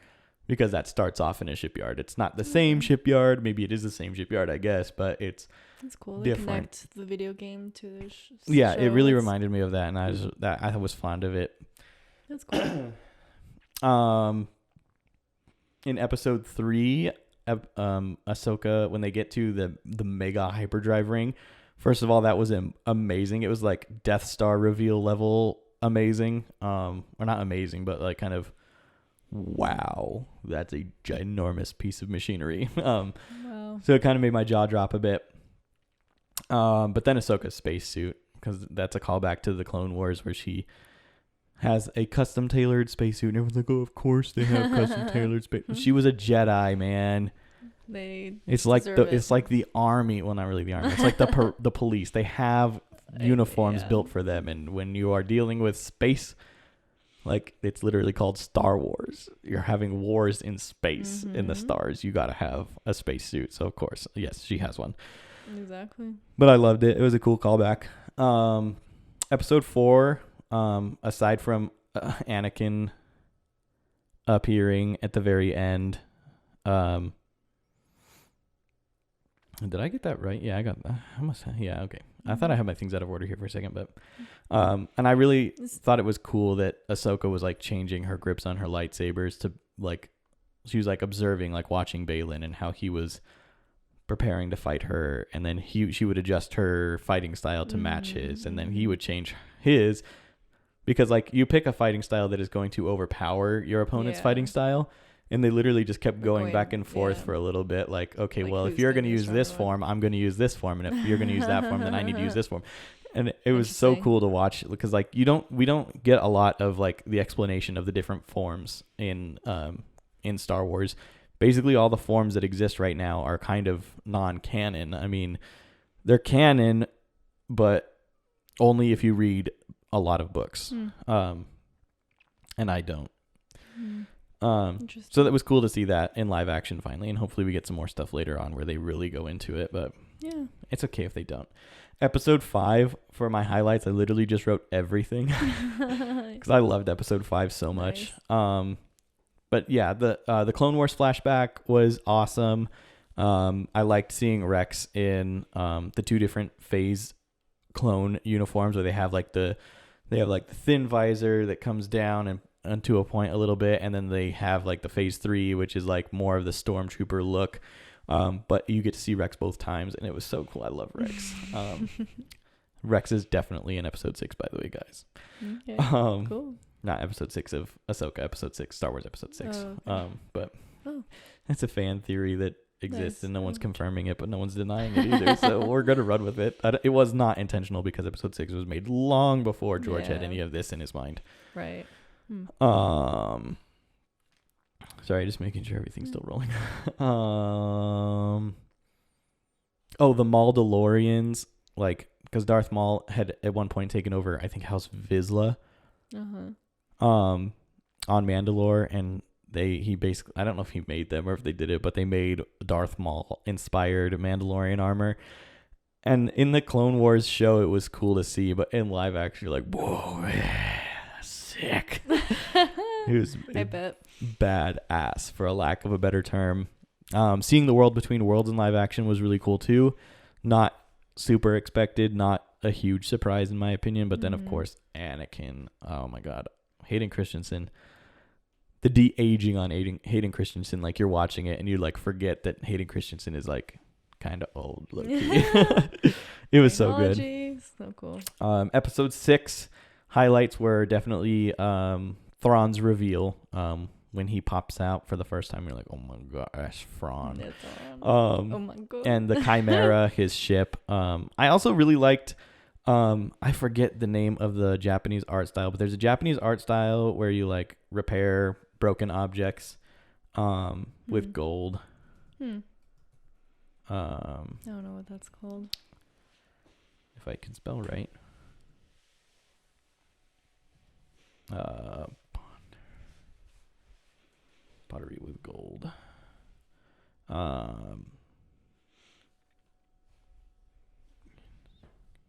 because that starts off in a shipyard. It's not the same shipyard. Maybe it is the same shipyard, I guess, but it's cool. They different. Connect the video game to the show. It really That's reminded me of that, and I was fond of it. That's cool. In episode 3, Ahsoka, when they get to the mega hyperdrive ring, first of all, that was amazing. It was like Death Star reveal level amazing. Or not amazing, but like kind of, wow, that's a ginormous piece of machinery. Wow. So it kind of made my jaw drop a bit. But then Ahsoka's spacesuit, because that's a callback to the Clone Wars where she has a custom tailored spacesuit, and everyone's like, oh, of course they have custom tailored space. She was a Jedi, man. It's like the army. Well, not really the army. It's like the police. They have uniforms built for them, and when you are dealing with space, like, it's literally called Star Wars. You're having wars in space, in the stars. You got to have a spacesuit. So of course, yes, she has one. Exactly. But I loved it. It was a cool callback. Episode 4, aside from Anakin appearing at the very end, did I get that right? Yeah, I got that. Yeah, okay. I thought I had my things out of order here for a second, but and I really thought it was cool that Ahsoka was like changing her grips on her lightsabers to, like, she was like observing, like watching Balin and how he was preparing to fight her, and then she would adjust her fighting style to match his, and then he would change his, because like you pick a fighting style that is going to overpower your opponent's fighting style, and they literally just kept going back and forth for a little bit, like, okay, well, if you're going to use this form, I'm going to use this form, and if you're going to use that form, then I need to use this form. And it was so cool to watch, because like we don't get a lot of like the explanation of the different forms in Star Wars. Basically, all the forms that exist right now are kind of non-canon. I mean, they're canon, but only if you read a lot of books. And I don't. So that was cool to see that in live action finally, and hopefully we get some more stuff later on where they really go into it, but yeah, it's okay if they don't. Episode 5, for my highlights, I literally just wrote everything because I loved episode 5 so much. But yeah, the Clone Wars flashback was awesome. I liked seeing Rex in the 2 different phase clone uniforms, where they have like the thin visor that comes down and to a point a little bit, and then they have like the phase 3, which is like more of the stormtrooper look. But you get to see Rex both times, and it was so cool. I love Rex. Rex is definitely in episode 6, by the way, guys. Okay, cool. Not episode 6 of Ahsoka, episode 6, Star Wars episode 6. Okay. But it's a fan theory that exists, and no one's confirming it, but no one's denying it either. So we're going to run with it. It was not intentional, because episode 6 was made long before George had any of this in his mind. Right. Sorry, just making sure everything's still rolling. The Mandalorians, like, because Darth Maul had at one point taken over, I think, House Vizsla. On Mandalore, and he basically, I don't know if he made them or if they did it, but they made Darth Maul inspired Mandalorian armor. And in the Clone Wars show, it was cool to see, but in live action, you're like, whoa, sick. It was, I bet, badass, for a lack of a better term. Seeing the world between worlds in live action was really cool too. Not super expected, not a huge surprise in my opinion, but then of course Anakin, oh my god, Hayden Christensen, the de-aging on Hayden Christensen, like you're watching it and you like forget that Hayden Christensen is like kind of old, low-key. It was so good. So cool. Episode 6 highlights were definitely Thrawn's reveal, when he pops out for the first time. You're like, oh my gosh, Thrawn. Oh my god. And the Chimera, his ship. I also really liked, I forget the name of the Japanese art style, but there's a Japanese art style where you like repair broken objects with gold. I don't know what that's called. If I can spell right. Pottery with gold.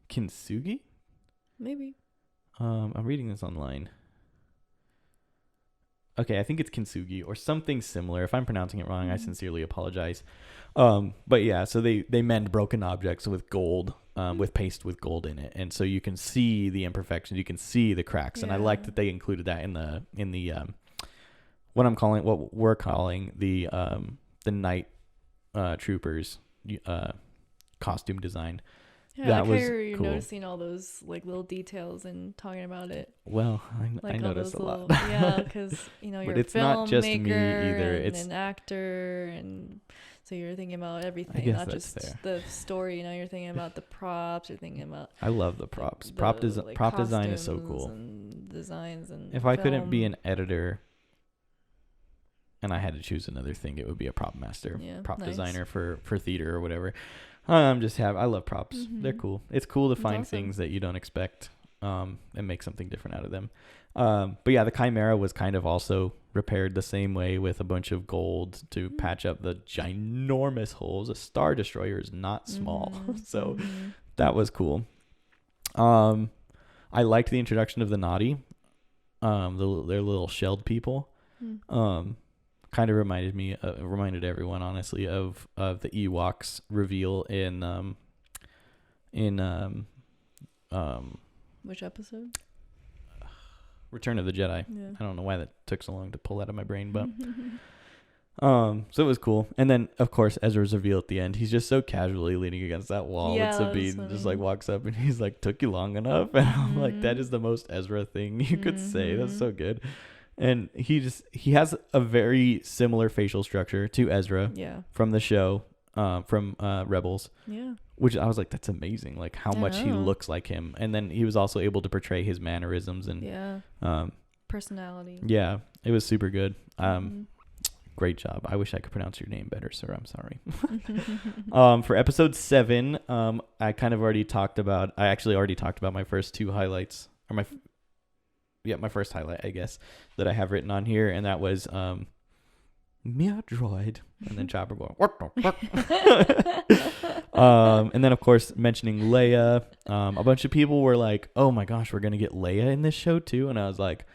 Kintsugi? Maybe. I'm reading this online. Okay, I think it's kintsugi or something similar. If I'm pronouncing it wrong, I sincerely apologize. But yeah, so they mend broken objects with gold, with paste with gold in it, and so you can see the imperfections, you can see the cracks, and I like that they included that in the what we're calling the night troopers costume design. Yeah, that was you're cool. Noticing all those like little details and talking about it. Well, like I noticed a lot. Yeah, because you're but it's a filmmaker, not just me either. It's an actor, and so you're thinking about everything, I guess not that's just fair. The story. You're thinking about the props. You're thinking about. I love the props. Prop design is so cool. And designs and. If I couldn't be an editor, and I had to choose another thing, it would be a prop master, prop designer for theater or whatever. I love props. Mm-hmm. They're cool. It's cool to find things that you don't expect, and make something different out of them. But yeah, the Chimera was kind of also repaired the same way with a bunch of gold to patch up the ginormous holes. A Star Destroyer is not small, so that was cool. I liked the introduction of the Naughty, their little shelled people. Kind of reminded everyone, honestly, of the Ewoks reveal in which episode? Return of the Jedi. Yeah. I don't know why that took so long to pull out of my brain, but So it was cool. And then of course Ezra's reveal at the end. He's just so casually leaning against that wall with Sabine and just like walks up and he's like, "Took you long enough?" And I'm like, that is the most Ezra thing you could say. That's so good. And he has a very similar facial structure to Ezra from the show, from Rebels. Yeah. Which I was like, that's amazing. Like how much he looks like him. And then he was also able to portray his mannerisms and personality. Yeah. It was super good. Great job. I wish I could pronounce your name better, sir. I'm sorry. For episode 7, I actually already talked about my first 2 highlights, or my first highlight, I guess, that I have written on here, and that was Mia droid, and then Chopper going, what and then of course mentioning Leia. A bunch of people were like, "Oh my gosh, we're gonna get Leia in this show too," and I was like,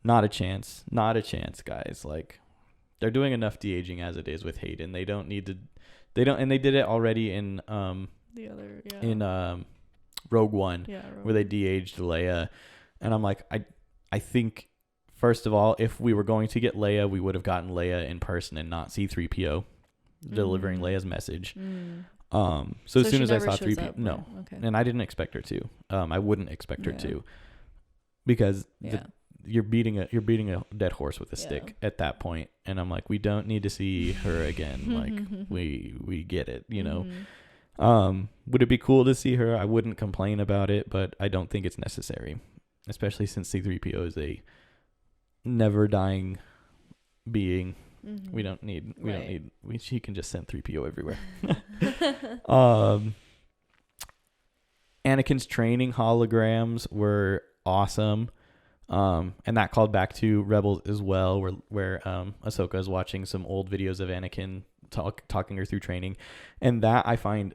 not a chance, guys. Like, they're doing enough de-aging as it is with Hayden. They don't need to. And they did it already in Rogue One, where they de-aged Leia, and I'm like, I think, first of all, if we were going to get Leia, we would have gotten Leia in person and not C-3PO delivering Leia's message. So as soon as I saw 3PO, no, and I didn't expect her to. I wouldn't expect her to, because you're beating a dead horse with a stick at that point, and I'm like, we don't need to see her again. Like we get it, you know. Would it be cool to see her? I wouldn't complain about it, but I don't think it's necessary, especially since C-3PO is a never dying being. We don't need she can just send 3PO everywhere. Anakin's training holograms were awesome. And that called back to Rebels as well, where Ahsoka is watching some old videos of Anakin talking her through training, and that I find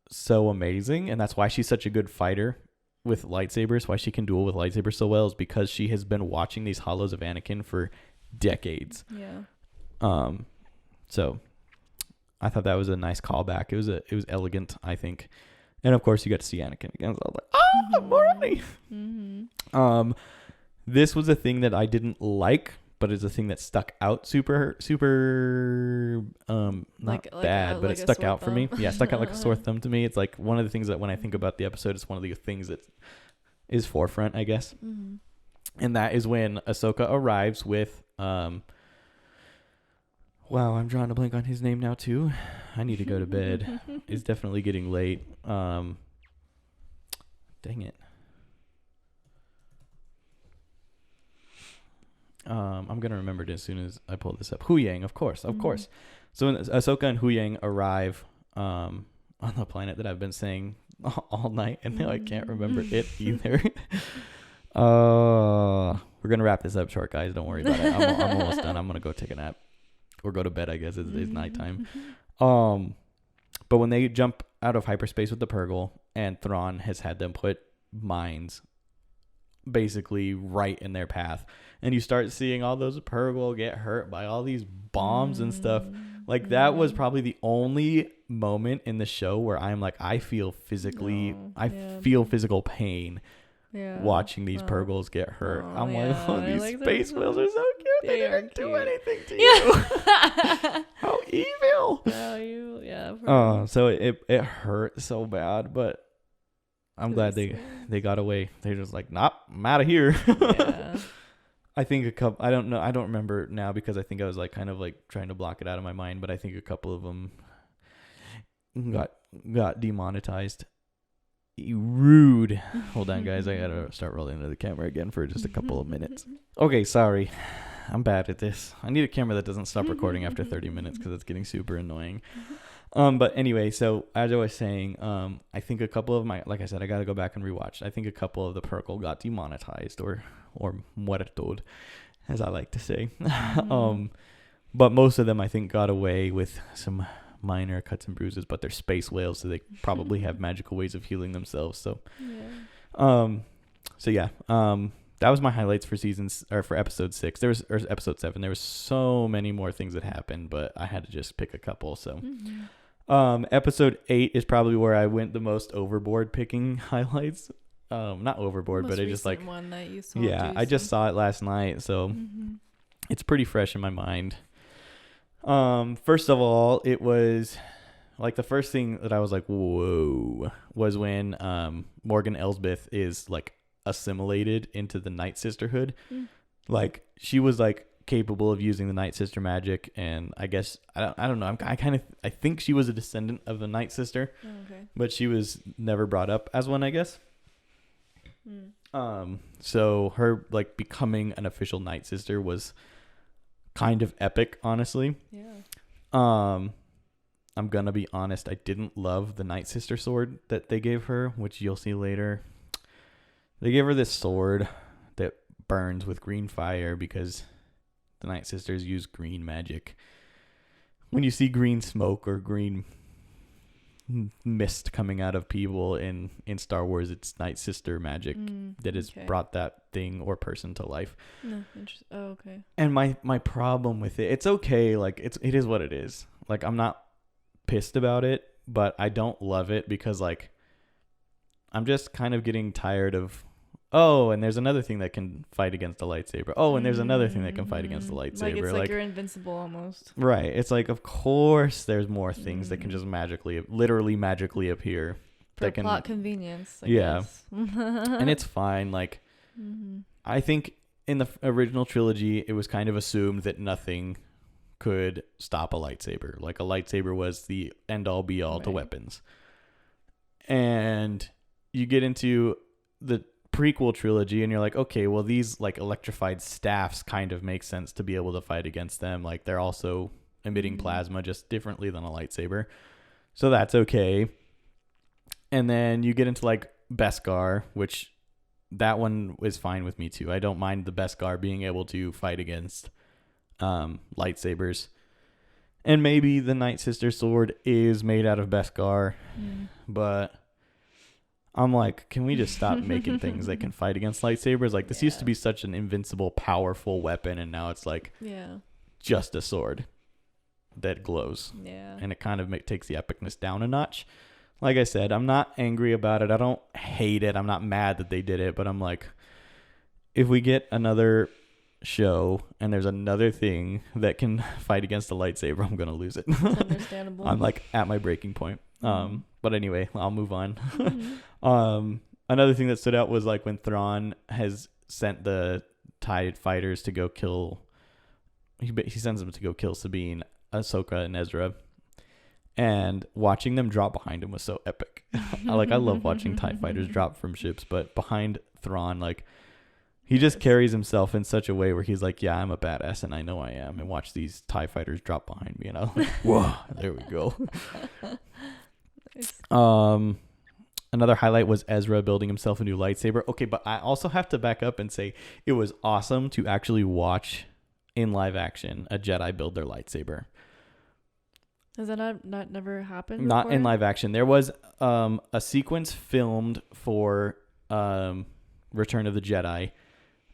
so amazing, and that's why she's such a good fighter with lightsabers. Why she can duel with lightsabers so well is because she has been watching these holos of Anakin for decades. So I thought that was a nice callback. It was elegant, I think, and of course you got to see Anakin again. So I was like, already. This was a thing that I didn't like, but it's a thing that stuck out super not bad, but it stuck out for me. Yeah, stuck out like a sore thumb to me. It's like one of the things that when I think about the episode, it's one of the things that is forefront, I guess. And that is when Ahsoka arrives with wow, I'm drawing a blank on his name now too. I need to go to bed. It's definitely getting late. Dang it. I'm gonna remember it as soon as I pull this up. Huyang, of course. So when Ahsoka and Huyang arrive on the planet that I've been saying all night, and now I can't remember it either. We're gonna wrap this up short, guys. Don't worry about it. I'm almost done. I'm gonna go take a nap or go to bed. I guess it's nighttime. But when they jump out of hyperspace with the Purgle, and Thrawn has had them put mines basically right in their path, and you start seeing all those Purgle get hurt by all these bombs and stuff. Like that was probably the only moment in the show where I'm like, I feel physical pain watching these Purgles get hurt. I'm like, these space whales are so cute. They didn't do anything to you. How evil. So it hurt so bad, but I'm glad they got away. They're just like, nope, I'm out of here. I think a couple, I don't know, I don't remember now because I think I was like kind of like trying to block it out of my mind, but I think a couple of them got demonetized. Rude. Hold on, guys. I gotta start rolling into the camera again for just a couple of minutes. Okay, sorry. I'm bad at this. I need a camera that doesn't stop recording after 30 minutes because it's getting super annoying. But anyway, so as I was saying, I think a couple of like I said, I got to go back and rewatch. I think a couple of the Purgle got demonetized or muertoed, as I like to say. But most of them, I think, got away with some minor cuts and bruises, but they're space whales, so they probably have magical ways of healing themselves. So, that was my highlights for episode 6. Episode 7. There was so many more things that happened, but I had to just pick a couple. So, episode 8 is probably where I went the most overboard picking highlights. Not overboard, but I just like one that you saw. Yeah, I just saw it last night, so it's pretty fresh in my mind. First of all, it was like the first thing that I was like, whoa, was when Morgan Elsbeth is like assimilated into the Night Sisterhood. Like she was like capable of using the Night Sister magic, and I guess I don't know. I think she was a descendant of the Night Sister, but she was never brought up as one, I guess. So her like becoming an official Night Sister was kind of epic, honestly. I'm gonna be honest, I didn't love the Night Sister sword that they gave her, which you'll see later. They gave her this sword that burns with green fire because the Night Sisters use green magic. When you see green smoke or green mist coming out of people in Star Wars, it's Night Sister magic that has brought that thing or person to life. Okay. And my problem with it, it's okay, like it is what it is. Like I'm not pissed about it, but I don't love it because like I'm just kind of getting tired of, oh, and there's another thing that can fight against a lightsaber. Oh, and there's another thing that can fight against a lightsaber. Like it's like you're invincible almost. Right. It's like, of course there's more things that can just literally magically appear. For plot convenience, I yeah. guess. And it's fine. Like, I think in the original trilogy, it was kind of assumed that nothing could stop a lightsaber. Like a lightsaber was the end all be all to weapons. And you get into the prequel trilogy and you're like, okay, well these like electrified staffs kind of make sense to be able to fight against them. Like they're also emitting plasma just differently than a lightsaber. So that's okay. And then you get into like Beskar, which that one is fine with me too. I don't mind the Beskar being able to fight against lightsabers. And maybe the Night Sister sword is made out of Beskar, but I'm like, can we just stop making things that can fight against lightsabers? Like this used to be such an invincible, powerful weapon, and now it's like just a sword that glows. Yeah. And it kind of takes the epicness down a notch. Like I said, I'm not angry about it. I don't hate it. I'm not mad that they did it, but I'm like, if we get another show and there's another thing that can fight against a lightsaber, I'm gonna lose it. It's understandable. I'm like at my breaking point. But anyway, I'll move on. Another thing that stood out was like when Thrawn has sent the TIE fighters to go kill. He sends them to go kill Sabine, Ahsoka, and Ezra. And watching them drop behind him was so epic. I love watching TIE fighters drop from ships, but behind Thrawn, like he just carries himself in such a way where he's like, yeah, I'm a badass and I know I am. And watch these TIE fighters drop behind me. And I'm like, whoa, there we go. Another highlight was Ezra building himself a new lightsaber. Okay, but I also have to back up and say it was awesome to actually watch in live action a Jedi build their lightsaber. Has that not never happened Not before? in live action. There was a sequence filmed for Return of the Jedi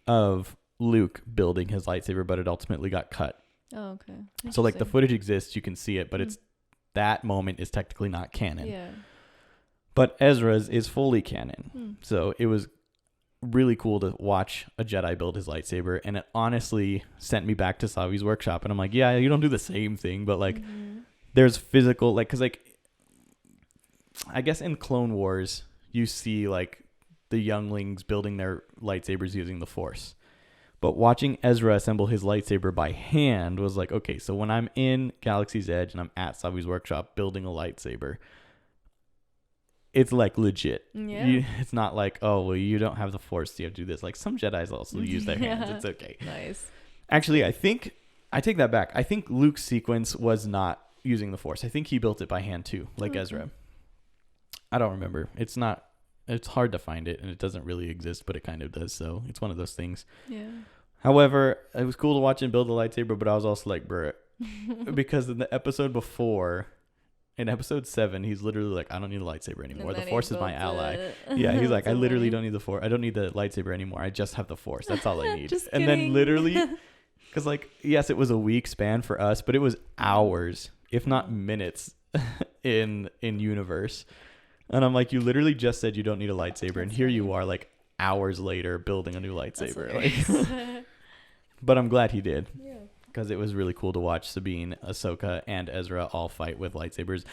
of Luke building his lightsaber, but it ultimately got cut. Oh, okay. So like the footage exists, you can see it, but it's that moment is technically not canon. Yeah. But Ezra's is fully canon. So it was really cool to watch a Jedi build his lightsaber, and it honestly sent me back to Savi's workshop, and I'm like, yeah, you don't do the same thing, but like there's physical, like, because like I guess in Clone Wars you see like the younglings building their lightsabers using the Force, but watching Ezra assemble his lightsaber by hand was like, okay, so when I'm in Galaxy's Edge and I'm at Savi's workshop building a lightsaber, it's like legit. Yeah. It's not like, oh, well, you don't have the Force, so you have to do this. Like some Jedis also use their hands. It's okay. Nice. Actually, I take that back. I think Luke's sequence was not using the Force. I think he built it by hand too, like Ezra. I don't remember. It's hard to find it, and it doesn't really exist, but it kind of does. So it's one of those things. Yeah. However, it was cool to watch him build a lightsaber, but I was also like, bruh, because in the episode before, in episode 7, he's literally like, I don't need a lightsaber anymore. The Force is my ally. Yeah, he's like, I literally don't need the Force. I don't need the lightsaber anymore. I just have the Force. That's all I need. And then literally, because like, yes, it was a week span for us, but it was hours, if not minutes, in universe. And I'm like, you literally just said you don't need a lightsaber, and here you are, like hours later, building a new lightsaber. Like, but I'm glad he did. because it was really cool to watch Sabine, Ahsoka, and Ezra all fight with lightsabers.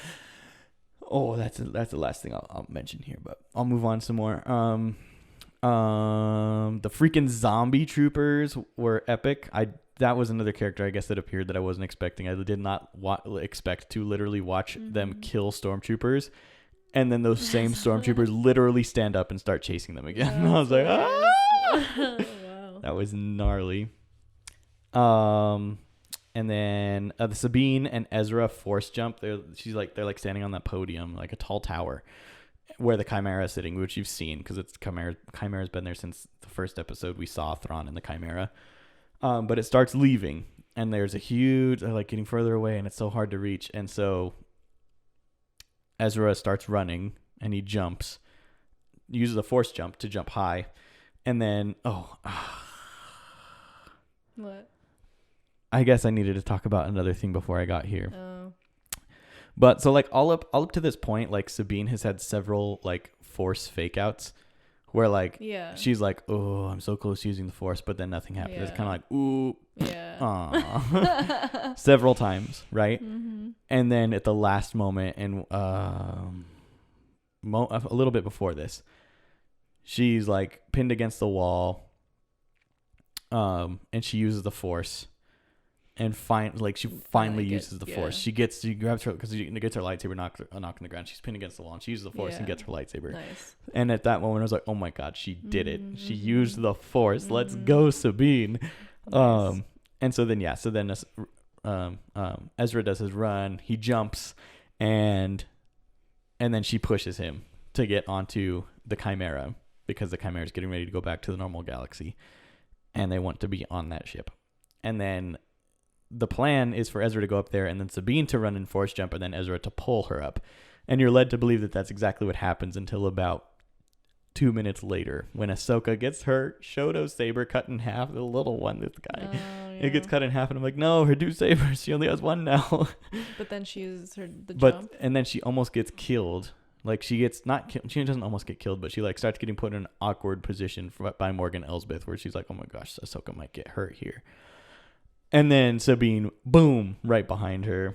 Oh, that's the last thing I'll mention here, but I'll move on some more. The freaking zombie troopers were epic. That was another character, I guess, that appeared that I wasn't expecting. I did not expect to literally watch them kill stormtroopers, and then those same stormtroopers literally stand up and start chasing them again. I was like, ah! Wow. That was gnarly. And then the Sabine and Ezra force jump. They're standing on that podium, like a tall tower, where the Chimera is sitting, which you've seen because it's Chimera's been there since the first episode. We saw Thrawn and the Chimera. But it starts leaving, and there's a huge, like, getting further away, and it's so hard to reach. And so Ezra starts running, and he jumps, uses a force jump to jump high, and then what? I guess I needed to talk about another thing before I got here. Oh. But so, like, all up to this point, like, Sabine has had several, like, force fake outs. Where, like, she's like, oh, I'm so close to using the force, but then nothing happens. Yeah. It's kind of like, ooh, aw. Several times, right? Mm-hmm. And then at the last moment, and a little bit before this, she's, like, pinned against the wall, and she uses the force. And she finally uses the force. She grabs her, because she gets her lightsaber knocked on the ground. She's pinned against the wall, and she uses the force and gets her lightsaber. Nice. And at that moment, I was like, oh my God, she did it. She used the force. Let's go, Sabine. Nice. And so then, Ezra does his run. He jumps, and then she pushes him to get onto the Chimera, because the Chimera is getting ready to go back to the normal galaxy, and they want to be on that ship. And then the plan is for Ezra to go up there, and then Sabine to run and force jump, and then Ezra to pull her up. And you're led to believe that that's exactly what happens until about 2 minutes later, when Ahsoka gets her Shoto saber cut in half, the little one, this guy. Oh, yeah. It gets cut in half, and I'm like, no, her two sabers, she only has one now. But then she uses the jump. And then she almost gets killed. Like, she gets not killed. She doesn't almost get killed, but she, like, starts getting put in an awkward position by Morgan Elsbeth, where she's like, oh my gosh, Ahsoka might get hurt here. And then Sabine, boom, right behind her.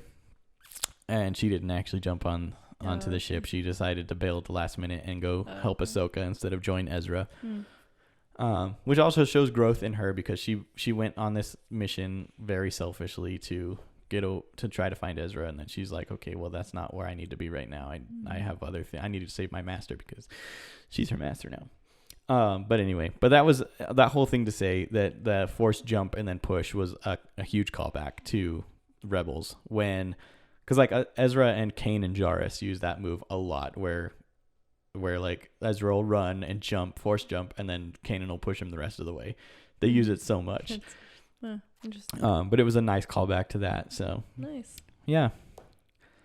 And she didn't actually jump onto the ship. She decided to bail at the last minute and go help Ahsoka instead of join Ezra. Which also shows growth in her, because she went on this mission very selfishly to try to find Ezra. And then she's like, okay, well, that's not where I need to be right now. I have other things. I need to save my master, because she's her master now. But anyway, that was that whole thing to say that the force jump and then push was a huge callback to Rebels, because like Ezra and Kanan and Jarrus use that move a lot, where like Ezra will run and jump, force jump, and then Kanan will push him the rest of the way. They use it so much. Interesting. But it was a nice callback to that. So nice. Yeah.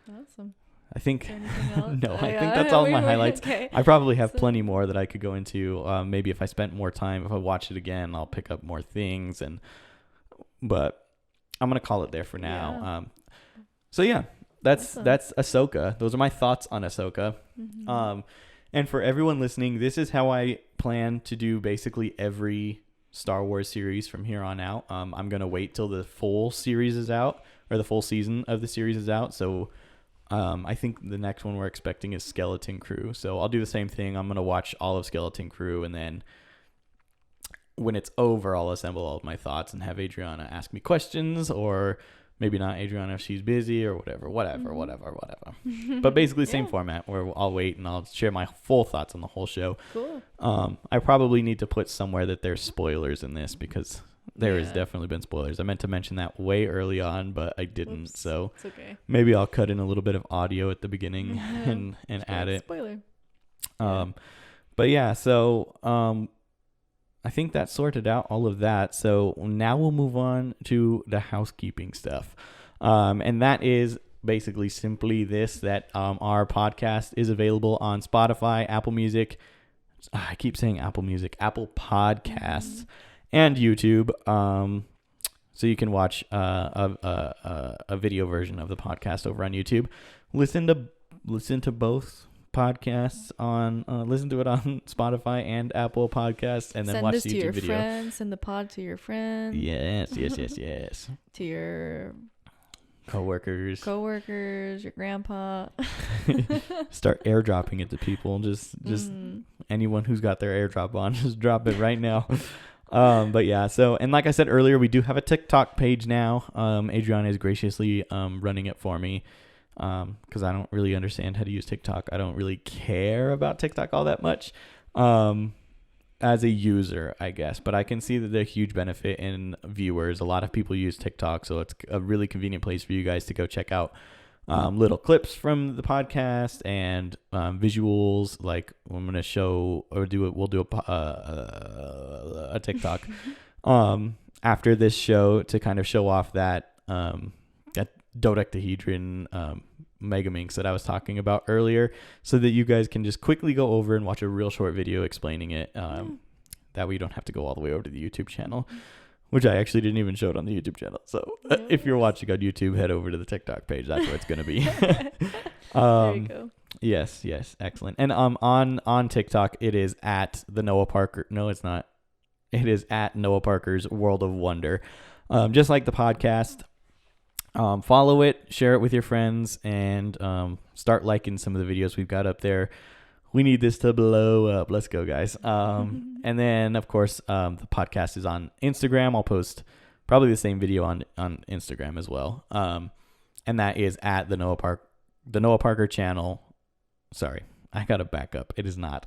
Awesome. I think no. I think that's all my highlights. Okay. I probably have plenty more that I could go into. Maybe if I spent more time, if I watch it again, I'll pick up more things. But I'm gonna call it there for now. Yeah. That's Ahsoka. Those are my thoughts on Ahsoka. Mm-hmm. And for everyone listening, this is how I plan to do basically every Star Wars series from here on out. I'm gonna wait till the full series is out, or the full season of the series is out. So. I think the next one we're expecting is Skeleton Crew. So I'll do the same thing. I'm going to watch all of Skeleton Crew, and then when it's over, I'll assemble all of my thoughts and have Adriana ask me questions, or maybe not Adriana if she's busy, or whatever. But basically same format, where I'll wait and I'll share my full thoughts on the whole show. Cool. I probably need to put somewhere that there's spoilers in this, because there has definitely been spoilers. I meant to mention that way early on, but I didn't. Oops. So it's okay. Maybe I'll cut in a little bit of audio at the beginning and add it. Spoiler. But yeah, so I think that sorted out all of that. So now we'll move on to the housekeeping stuff. And that is basically simply this, that our podcast is available on Spotify, Apple Music. I keep saying Apple Music, Apple Podcasts. And YouTube, so you can watch a video version of the podcast over on YouTube. Listen to both podcasts on listen to it on Spotify and Apple Podcasts, and then Send watch this the to YouTube your video. friends. Send the pod to your friends. Yes. To your Coworkers, your grandpa. start airdropping it to people. Just anyone who's got their airdrop on, just drop it right now. But yeah, so, and like I said earlier, we do have a TikTok page now. Adriana is graciously running it for me, because I don't really understand how to use TikTok. I don't really care about TikTok all that much as a user, I guess, but I can see that there's a huge benefit in viewers. A lot of people use TikTok, so it's a really convenient place for you guys to go check out little clips from the podcast and visuals. Like I'm gonna show or do it. We'll do a TikTok after this show to kind of show off that dodecahedron megaminx that I was talking about earlier, so that you guys can just quickly go over and watch a real short video explaining it. That way you don't have to go all the way over to the YouTube channel, which I actually didn't even show it on the YouTube channel. So if you're watching on YouTube, head over to the TikTok page. That's where it's going to be. There you go. Yes. Excellent. And on TikTok, it is at the Noah Parker. No, it's not. It is at Noah Parker's World of Wonder. Just like the podcast. Follow it, share it with your friends, and start liking some of the videos we've got up there. We need this to blow up. Let's go, guys. And then, of course, the podcast is on Instagram. I'll post probably the same video on Instagram as well. And that is at the Noah Parker channel. Sorry, I got to back up. It is not.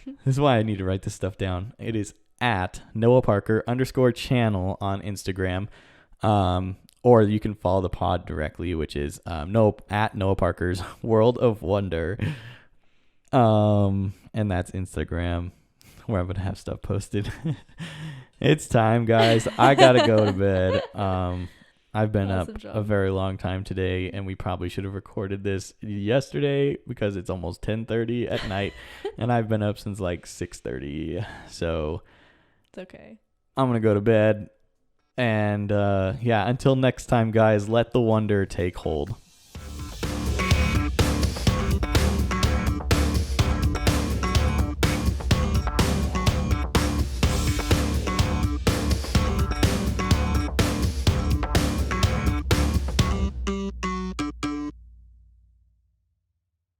This is why I need to write this stuff down. It is at Noah Parker _channel on Instagram. Or you can follow the pod directly, which is at Noah Parker's World of Wonder. And that's Instagram, where I'm going to have stuff posted. It's time, guys. I got to go to bed. I've been up a very long time today, and we probably should have recorded this yesterday because it's almost 10:30 at night, and I've been up since like 6:30. So it's okay. I'm going to go to bed. And until next time, guys, let the wonder take hold.